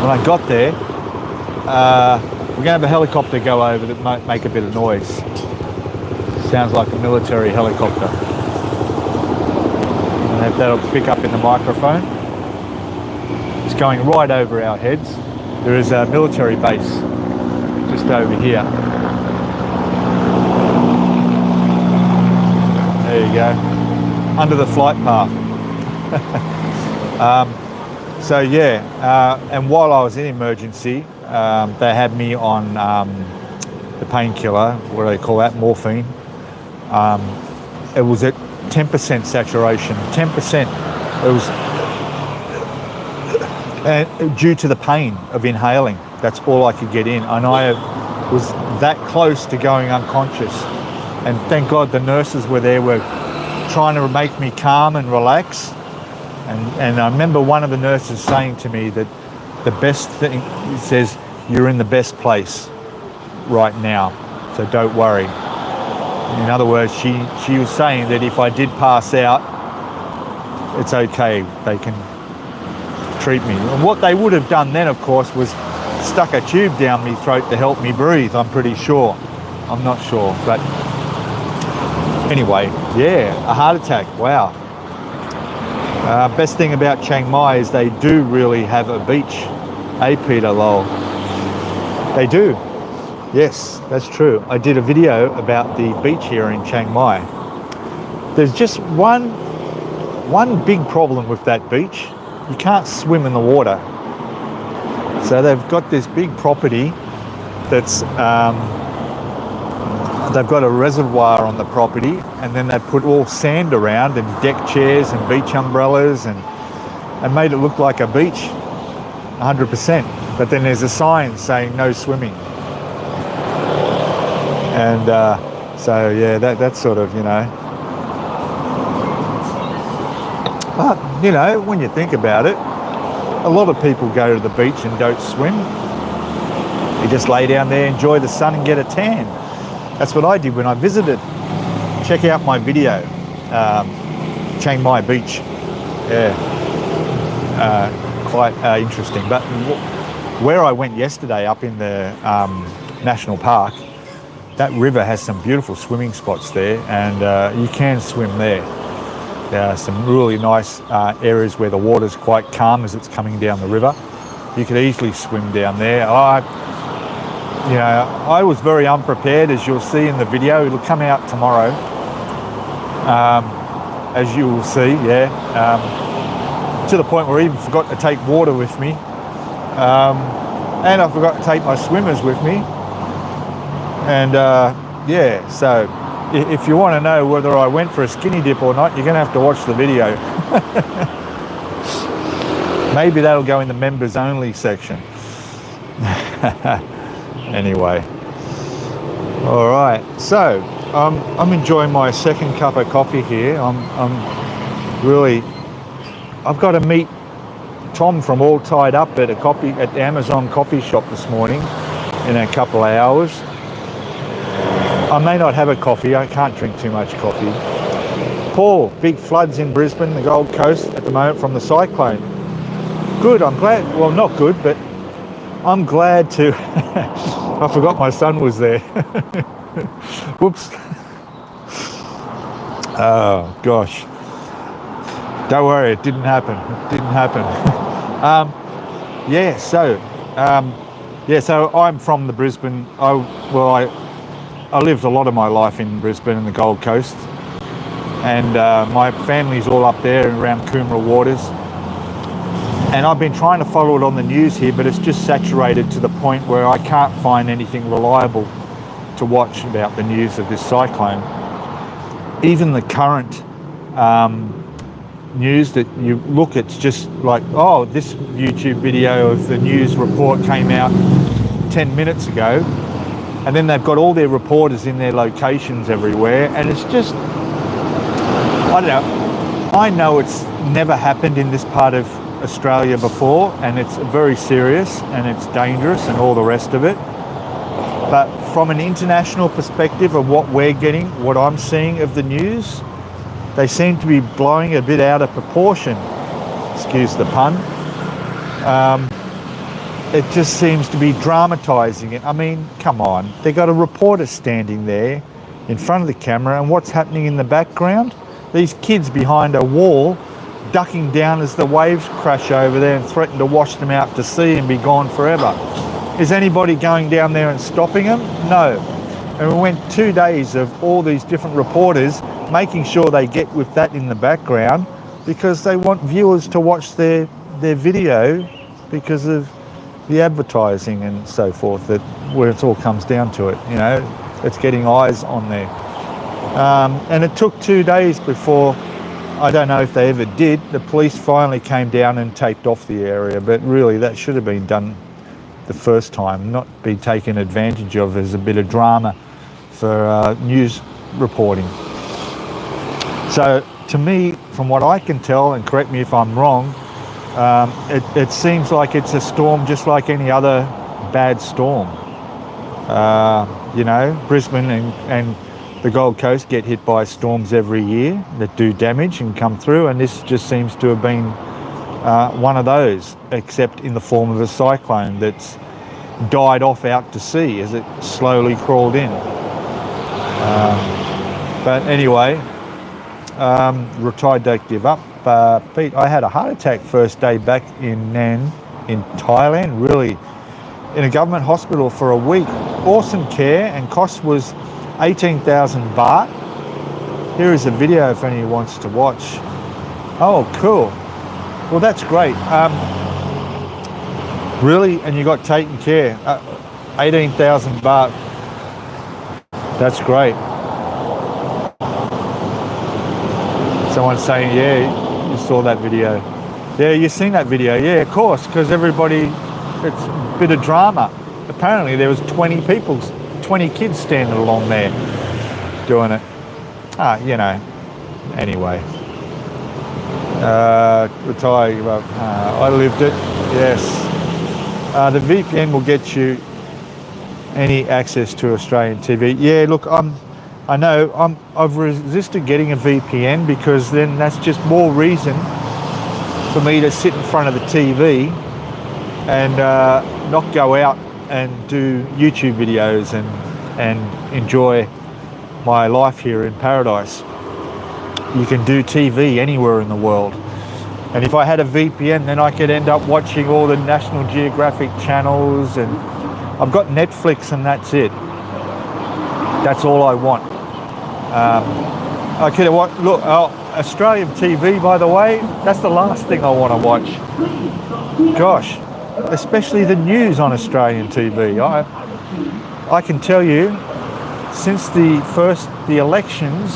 when I got there, we're gonna have a helicopter go over that might make a bit of noise. Sounds like a military helicopter. And if that'll pick up in the microphone. It's going right over our heads. There is a military base just over here. There you go, under the flight path. So yeah, and while I was in emergency, they had me on the painkiller, what do they call that, morphine. It was at 10% saturation, 10%. It was due to the pain of inhaling. That's all I could get in, and I was that close to going unconscious. And thank God the nurses were there, were trying to make me calm and relax. And I remember one of the nurses saying to me that the best thing, he says, you're in the best place right now, so don't worry. In other words, she was saying that if I did pass out, it's okay, they can treat me. And what they would have done then, of course, was stuck a tube down my throat to help me breathe, I'm pretty sure. I'm not sure, but anyway, yeah, a heart attack, wow. Best thing about Chiang Mai is they do really have a beach. Hey, Peter Lowell. They do. Yes, that's true. I did a video about the beach here in Chiang Mai. There's just one big problem with that beach. You can't swim in the water. So they've got this big property that's they've got a reservoir on the property, and then they put all sand around and deck chairs and beach umbrellas and made it look like a beach, 100%. But then there's a sign saying no swimming. And so yeah, that's sort of, you know. But, you know, when you think about it, a lot of people go to the beach and don't swim. You just lay down there, enjoy the sun and get a tan. That's what I did when I visited. Check out my video, Chiang Mai beach. Yeah, quite interesting. But where I went yesterday up in the national park, that river has some beautiful swimming spots there, and you can swim there. There are some really nice areas where the water's quite calm as it's coming down the river. You could easily swim down there. I was very unprepared, as you'll see in the video. It'll come out tomorrow, as you will see, yeah. To the point where I even forgot to take water with me. And I forgot to take my swimmers with me. And yeah, so if you want to know whether I went for a skinny dip or not, you're going to have to watch the video. Maybe that'll go in the members only section. Anyway, all right, so I'm enjoying my second cup of coffee here. I've got to meet Tom from All Tied Up at the Amazon coffee shop this morning in a couple of hours. I may not have a coffee. I can't drink too much coffee. Paul, big floods in Brisbane, the Gold Coast at the moment from the cyclone. Good, I'm glad. Well, not good, but I'm glad to. I forgot my son was there. Whoops. Oh, gosh. Don't worry, it didn't happen. It didn't happen. So I'm from the Brisbane. I lived a lot of my life in Brisbane and the Gold Coast, and my family's all up there around Coomera Waters, and I've been trying to follow it on the news here, but it's just saturated to the point where I can't find anything reliable to watch about the news of this cyclone. Even the current news that you look, it's just like, oh, this YouTube video of the news report came out 10 minutes ago, and then they've got all their reporters in their locations everywhere, and it's just, I don't know. I know it's never happened in this part of Australia before, and it's very serious and it's dangerous and all the rest of it. But from an international perspective of what we're getting, what I'm seeing of the news, they seem to be blowing a bit out of proportion, excuse the pun. It just seems to be dramatising it. I mean, come on, they got a reporter standing there in front of the camera, and what's happening in the background? These kids behind a wall ducking down as the waves crash over there and threaten to wash them out to sea and be gone forever. Is anybody going down there and stopping them? No. And we went 2 days of all these different reporters making sure they get with that in the background, because they want viewers to watch their video because of the advertising and so forth, that where it all comes down to it, you know, it's getting eyes on there. And it took 2 days before, I don't know if they ever did, the police finally came down and taped off the area, but really that should have been done the first time, not be taken advantage of as a bit of drama for news reporting. So to me, from what I can tell, and correct me if I'm wrong, it seems like it's a storm just like any other bad storm. You know, Brisbane and the Gold Coast get hit by storms every year that do damage and come through, and this just seems to have been one of those, except in the form of a cyclone that's died off out to sea as it slowly crawled in. But anyway, retired don't give up. Pete, I had a heart attack first day back in Nan in Thailand, really, in a government hospital for a week. Awesome care, and cost was 18,000 baht. Here is a video if anyone wants to watch. Oh, cool. Well, that's great. Really, and you got taken care. 18,000 baht. That's great. Someone's saying, yeah, you saw that video. Yeah, you've seen that video. Yeah, of course, because everybody, it's a bit of drama. Apparently there was 20 people, 20 kids standing along there doing it. You know, anyway. Retire, I lived it, yes. The VPN will get you any access to Australian TV. Yeah, look, I know I've resisted getting a VPN because then that's just more reason for me to sit in front of the TV and not go out and do YouTube videos and enjoy my life here in paradise. You can do TV anywhere in the world. And if I had a VPN, then I could end up watching all the National Geographic channels, and I've got Netflix and that's it. That's all I want. Okay, what? Look, Australian TV, by the way, that's the last thing I want to watch. Gosh, especially the news on Australian TV. I can tell you, since the elections,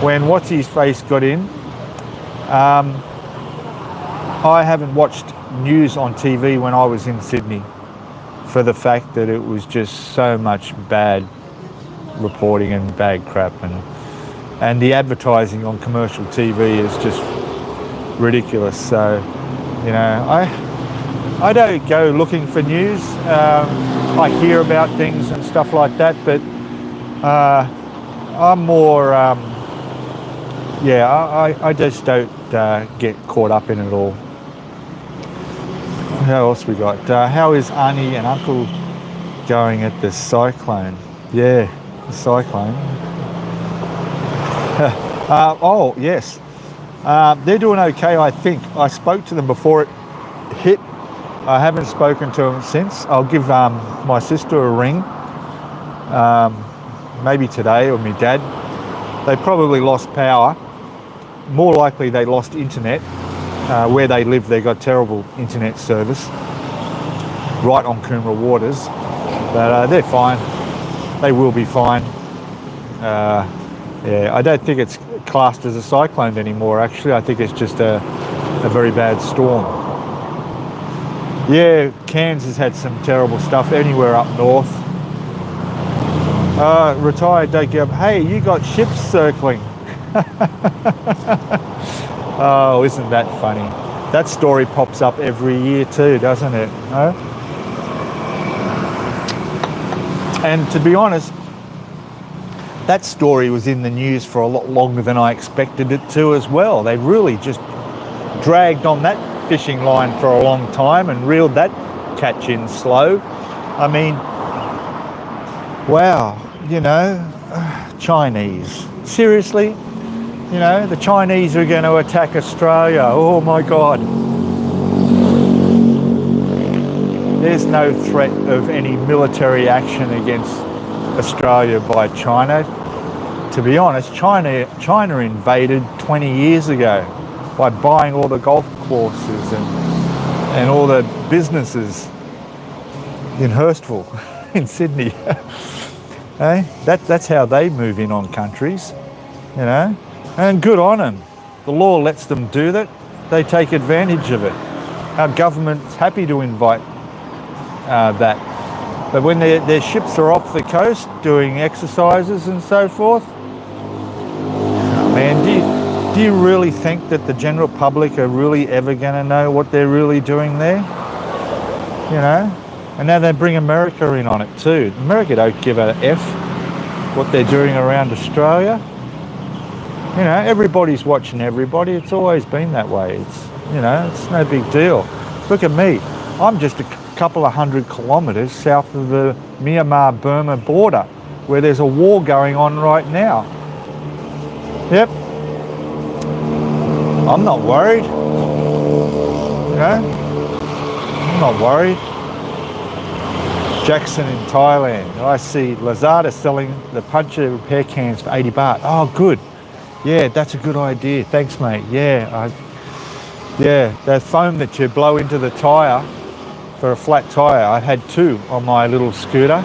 when what's-his-face got in, I haven't watched news on TV when I was in Sydney for the fact that it was just so much bad reporting and bad crap, and the advertising on commercial TV is just ridiculous. So, you know, I don't go looking for news. I hear about things and stuff like that, but I'm more, I just don't get caught up in it all. How else we got? How is Auntie and Uncle going at the cyclone? Yeah, the cyclone. Oh, yes. They're doing okay, I think. I spoke to them before it hit. I haven't spoken to them since. I'll give my sister a ring, maybe today, or my dad. They probably lost power. More likely they lost internet. Where they live, they got terrible internet service right on Coomera Waters, but they're fine. They will be fine. Yeah, I don't think it's classed as a cyclone anymore, actually. I think it's just a very bad storm. Yeah, Cairns has had some terrible stuff anywhere up north. Retired, don't give up. Hey, you got ships circling. Oh, isn't that funny? That story pops up every year too, doesn't it? No? And to be honest, that story was in the news for a lot longer than I expected it to as well. They really just dragged on that fishing line for a long time and reeled that catch in slow. I mean, wow, you know, Chinese. Seriously? You know, the Chinese are going to attack Australia. Oh my God. There's no threat of any military action against Australia by China. To be honest, China invaded 20 years ago by buying all the golf courses and all the businesses in Hurstville, in Sydney. Hey? That's how they move in on countries, you know. And good on them. The law lets them do that. They take advantage of it. Our government's happy to invite that. But when their ships are off the coast doing exercises and so forth, oh man, do you really think that the general public are really ever going to know what they're really doing there? You know? And now they bring America in on it too. America don't give a F what they're doing around Australia. You know, everybody's watching everybody. It's always been that way. You know, it's no big deal. Look at me. I'm just a couple of 100 kilometres south of the Myanmar-Burma border, where there's a war going on right now. Yep. I'm not worried. You know? I'm not worried. Jackson in Thailand. I see Lazada selling the puncture repair cans for 80 baht. Oh, good. Yeah, that's a good idea. Thanks, mate. Yeah, the foam that you blow into the tyre for a flat tyre. I had two on my little scooter.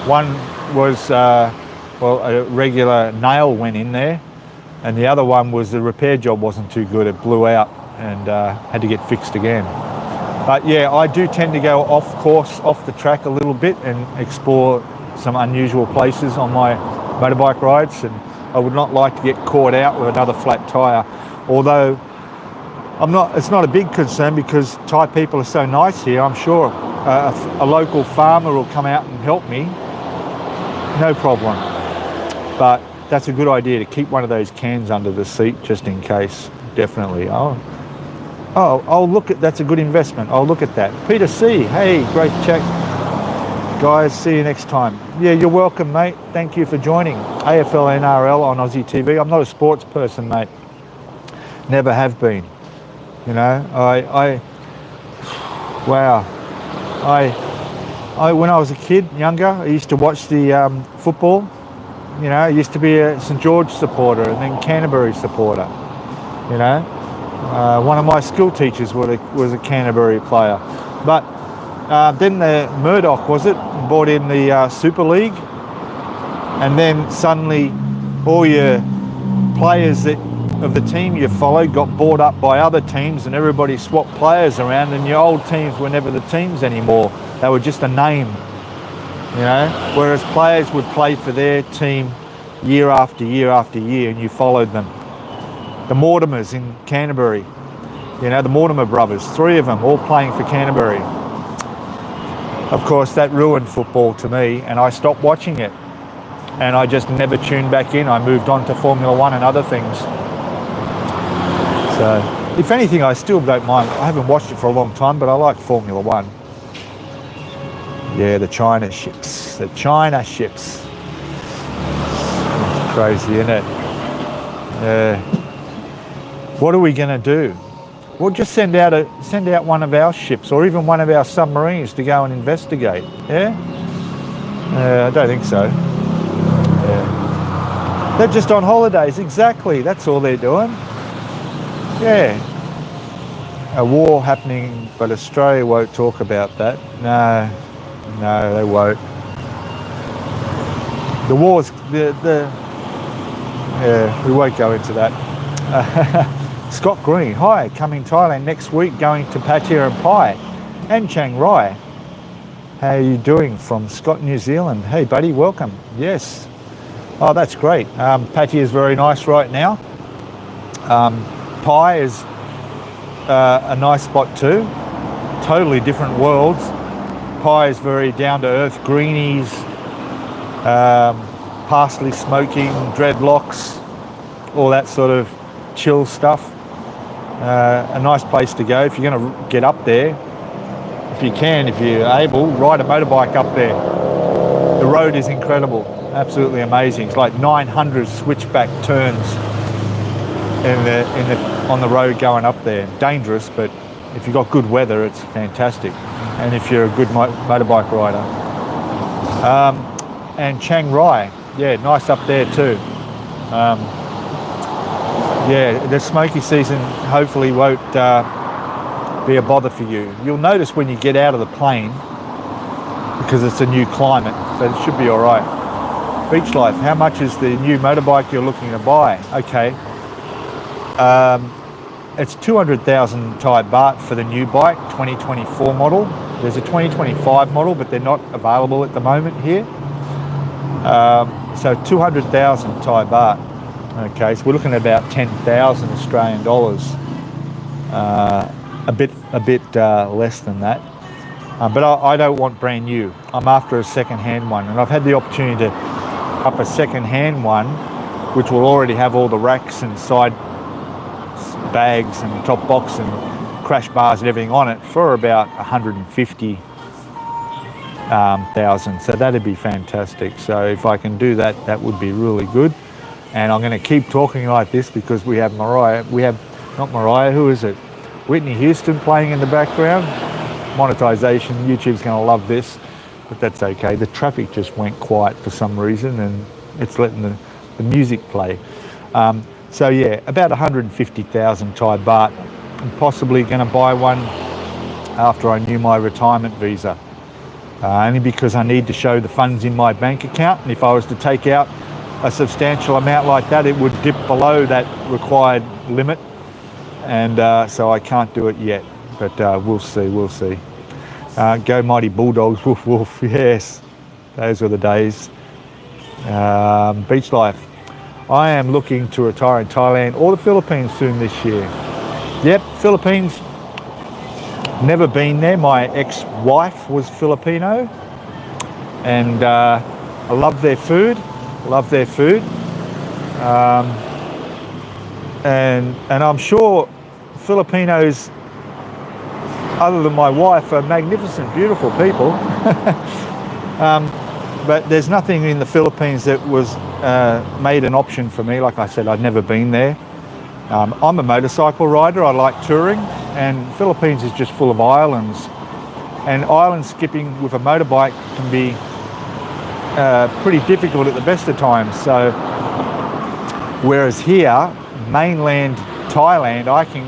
One was, well, a regular nail went in there, and the other one was the repair job wasn't too good. It blew out and had to get fixed again. But yeah, I do tend to go off course, off the track a little bit and explore some unusual places on my motorbike rides, and I would not like to get caught out with another flat tyre. Although it's not a big concern because Thai people are so nice here. I'm sure a local farmer will come out and help me, no problem. But that's a good idea to keep one of those cans under the seat just in case, definitely. I'll look at, that's a good investment. I'll look at that. Peter C, hey, great chat. Guys, see you next time. Yeah, you're welcome, mate. Thank you for joining. AFL NRL on Aussie TV. I'm not a sports person, mate. Never have been. You know, wow. When I was a kid, younger, I used to watch the football. You know, I used to be a St George supporter and then Canterbury supporter. You know, one of my school teachers was a Canterbury player. But then the Murdoch, was it, brought in the Super League, and then suddenly all your players of the team you followed got bought up by other teams, and everybody swapped players around, and your old teams were never the teams anymore. They were just a name, you know, whereas players would play for their team year after year after year, and you followed them. The Mortimers in Canterbury, you know, the Mortimer brothers, 3 of them all playing for Canterbury. Of course, that ruined football to me, and I stopped watching it, and I just never tuned back in. I moved on to Formula One and other things. So, if anything, I still don't mind. I haven't watched it for a long time, but I like Formula One. Yeah, the China ships. The China ships. It's crazy, isn't it? Yeah. What are we going to do? We'll just send out one of our ships, or even one of our submarines, to go and investigate. Yeah? I don't think so. Yeah. They're just on holidays. Exactly. That's all they're doing. Yeah. A war happening, but Australia won't talk about that. No, they won't. The war's yeah, we won't go into that. Scott Green, hi, coming Thailand next week, going to Pattaya and Pai and Chiang Mai. How are you doing? From Scott, New Zealand. Hey buddy, welcome. Yes. Oh, that's great. Pattaya is very nice right now. Pai is a nice spot too. Totally different worlds. Pai is very down-to-earth, greenies, parsley smoking, dreadlocks, all that sort of chill stuff. A nice place to go if you're going to get up there. If you can, if you're able, ride a motorbike up there. The road is incredible, absolutely amazing. It's like 900 switchback turns on the road going up there. Dangerous, but if you've got good weather, it's fantastic. And if you're a good motorbike rider. And Chiang Mai, yeah, nice up there too. Yeah, the smoky season hopefully won't be a bother for you. You'll notice when you get out of the plane, because it's a new climate, but it should be all right. Beach Life, how much is the new motorbike you're looking to buy? Okay, it's 200,000 Thai baht for the new bike, 2024 model. There's a 2025 model, but they're not available at the moment here. So 200,000 Thai baht. Okay, so we're looking at about 10,000 Australian dollars. A bit less than that. But I don't want brand new. I'm after a second-hand one, and I've had the opportunity to up a second-hand one, which will already have all the racks and side bags and top box and crash bars and everything on it, for about 150,000. So that'd be fantastic. So if I can do that, that would be really good. And I'm going to keep talking like this because we have not Mariah, who is it? Whitney Houston playing in the background. Monetization, YouTube's going to love this, but that's okay. The traffic just went quiet for some reason, and it's letting the music play. So yeah, about 150,000 Thai baht. I'm possibly going to buy one after I renew my retirement visa. only because I need to show the funds in my bank account, and if I was to take out a substantial amount like that, it would dip below that required limit, and so I can't do it yet, but we'll see. Go mighty Bulldogs, woof woof, yes, those were the days. Beach life. I am looking to retire in Thailand or the Philippines soon this year. Yep, Philippines, never been there. My ex-wife was Filipino, and I love their food. And I'm sure Filipinos, other than my wife, are magnificent, beautiful people. But there's nothing in the Philippines that was made an option for me. Like I said, I'd never been there. I'm a motorcycle rider. I like touring, and Philippines is just full of islands. And island skipping with a motorbike can be pretty difficult at the best of times. So, whereas here, mainland Thailand, I can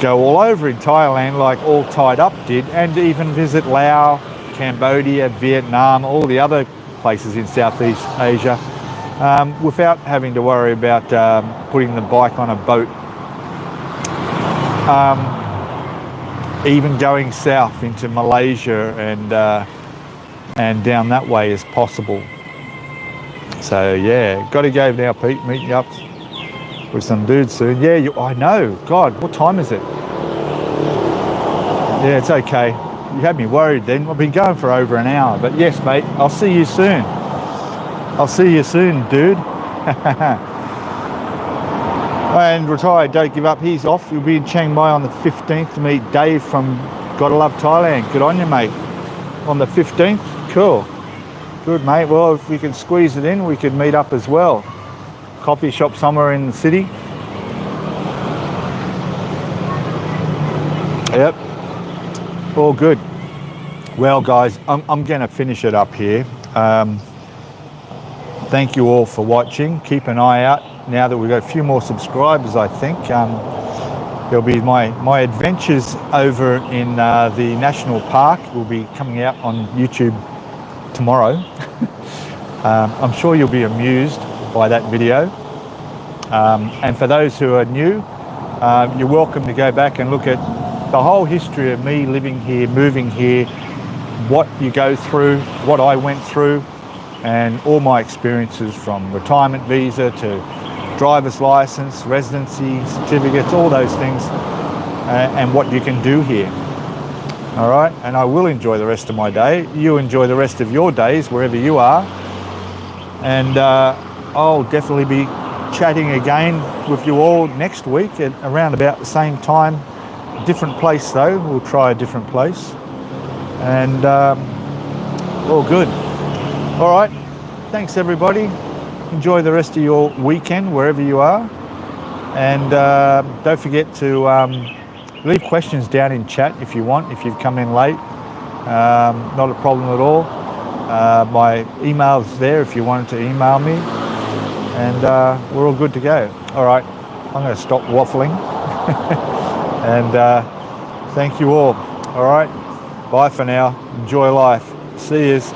go all over in Thailand like All Tied Up did, and even visit Laos, Cambodia, Vietnam, all the other places in Southeast Asia, without having to worry about putting the bike on a boat. Even going south into Malaysia and down that way is possible. So yeah, got to go now, Pete. Meet you up with some dudes soon. Yeah, I know. God, what time is it? Yeah, it's okay. You had me worried then. I've been going for over an hour. But yes, mate, I'll see you soon. Dude. And retired, don't give up. He's off. He'll be in Chiang Mai on the 15th to meet Dave from Gotta Love Thailand. Good on you, mate. On the 15th? Cool. Good, mate. Well, if we can squeeze it in, we could meet up as well. Coffee shop somewhere in the city. Yep. All good. Well, guys, I'm going to finish it up here. Thank you all for watching. Keep an eye out now that we've got a few more subscribers, I think. There'll be my adventures over in the national park will be coming out on YouTube tomorrow. I'm sure you'll be amused by that video. And for those who are new, you're welcome to go back and look at the whole history of me living here, moving here, what you go through, what I went through, and all my experiences from retirement visa to driver's license, residency, certificates, all those things, and what you can do here. All right, and I will enjoy the rest of my day. You enjoy the rest of your days wherever you are, and I'll definitely be chatting again with you all next week at around about the same time. Different place though, we'll try a different place, and all good. All right, thanks everybody. Enjoy the rest of your weekend wherever you are, and don't forget to leave questions down in chat if you want, if you've come in late. Not a problem at all. My email's there if you wanted to email me, and we're all good to go. All right, I'm going to stop waffling. And thank you all. All right, bye for now. Enjoy life. See yous.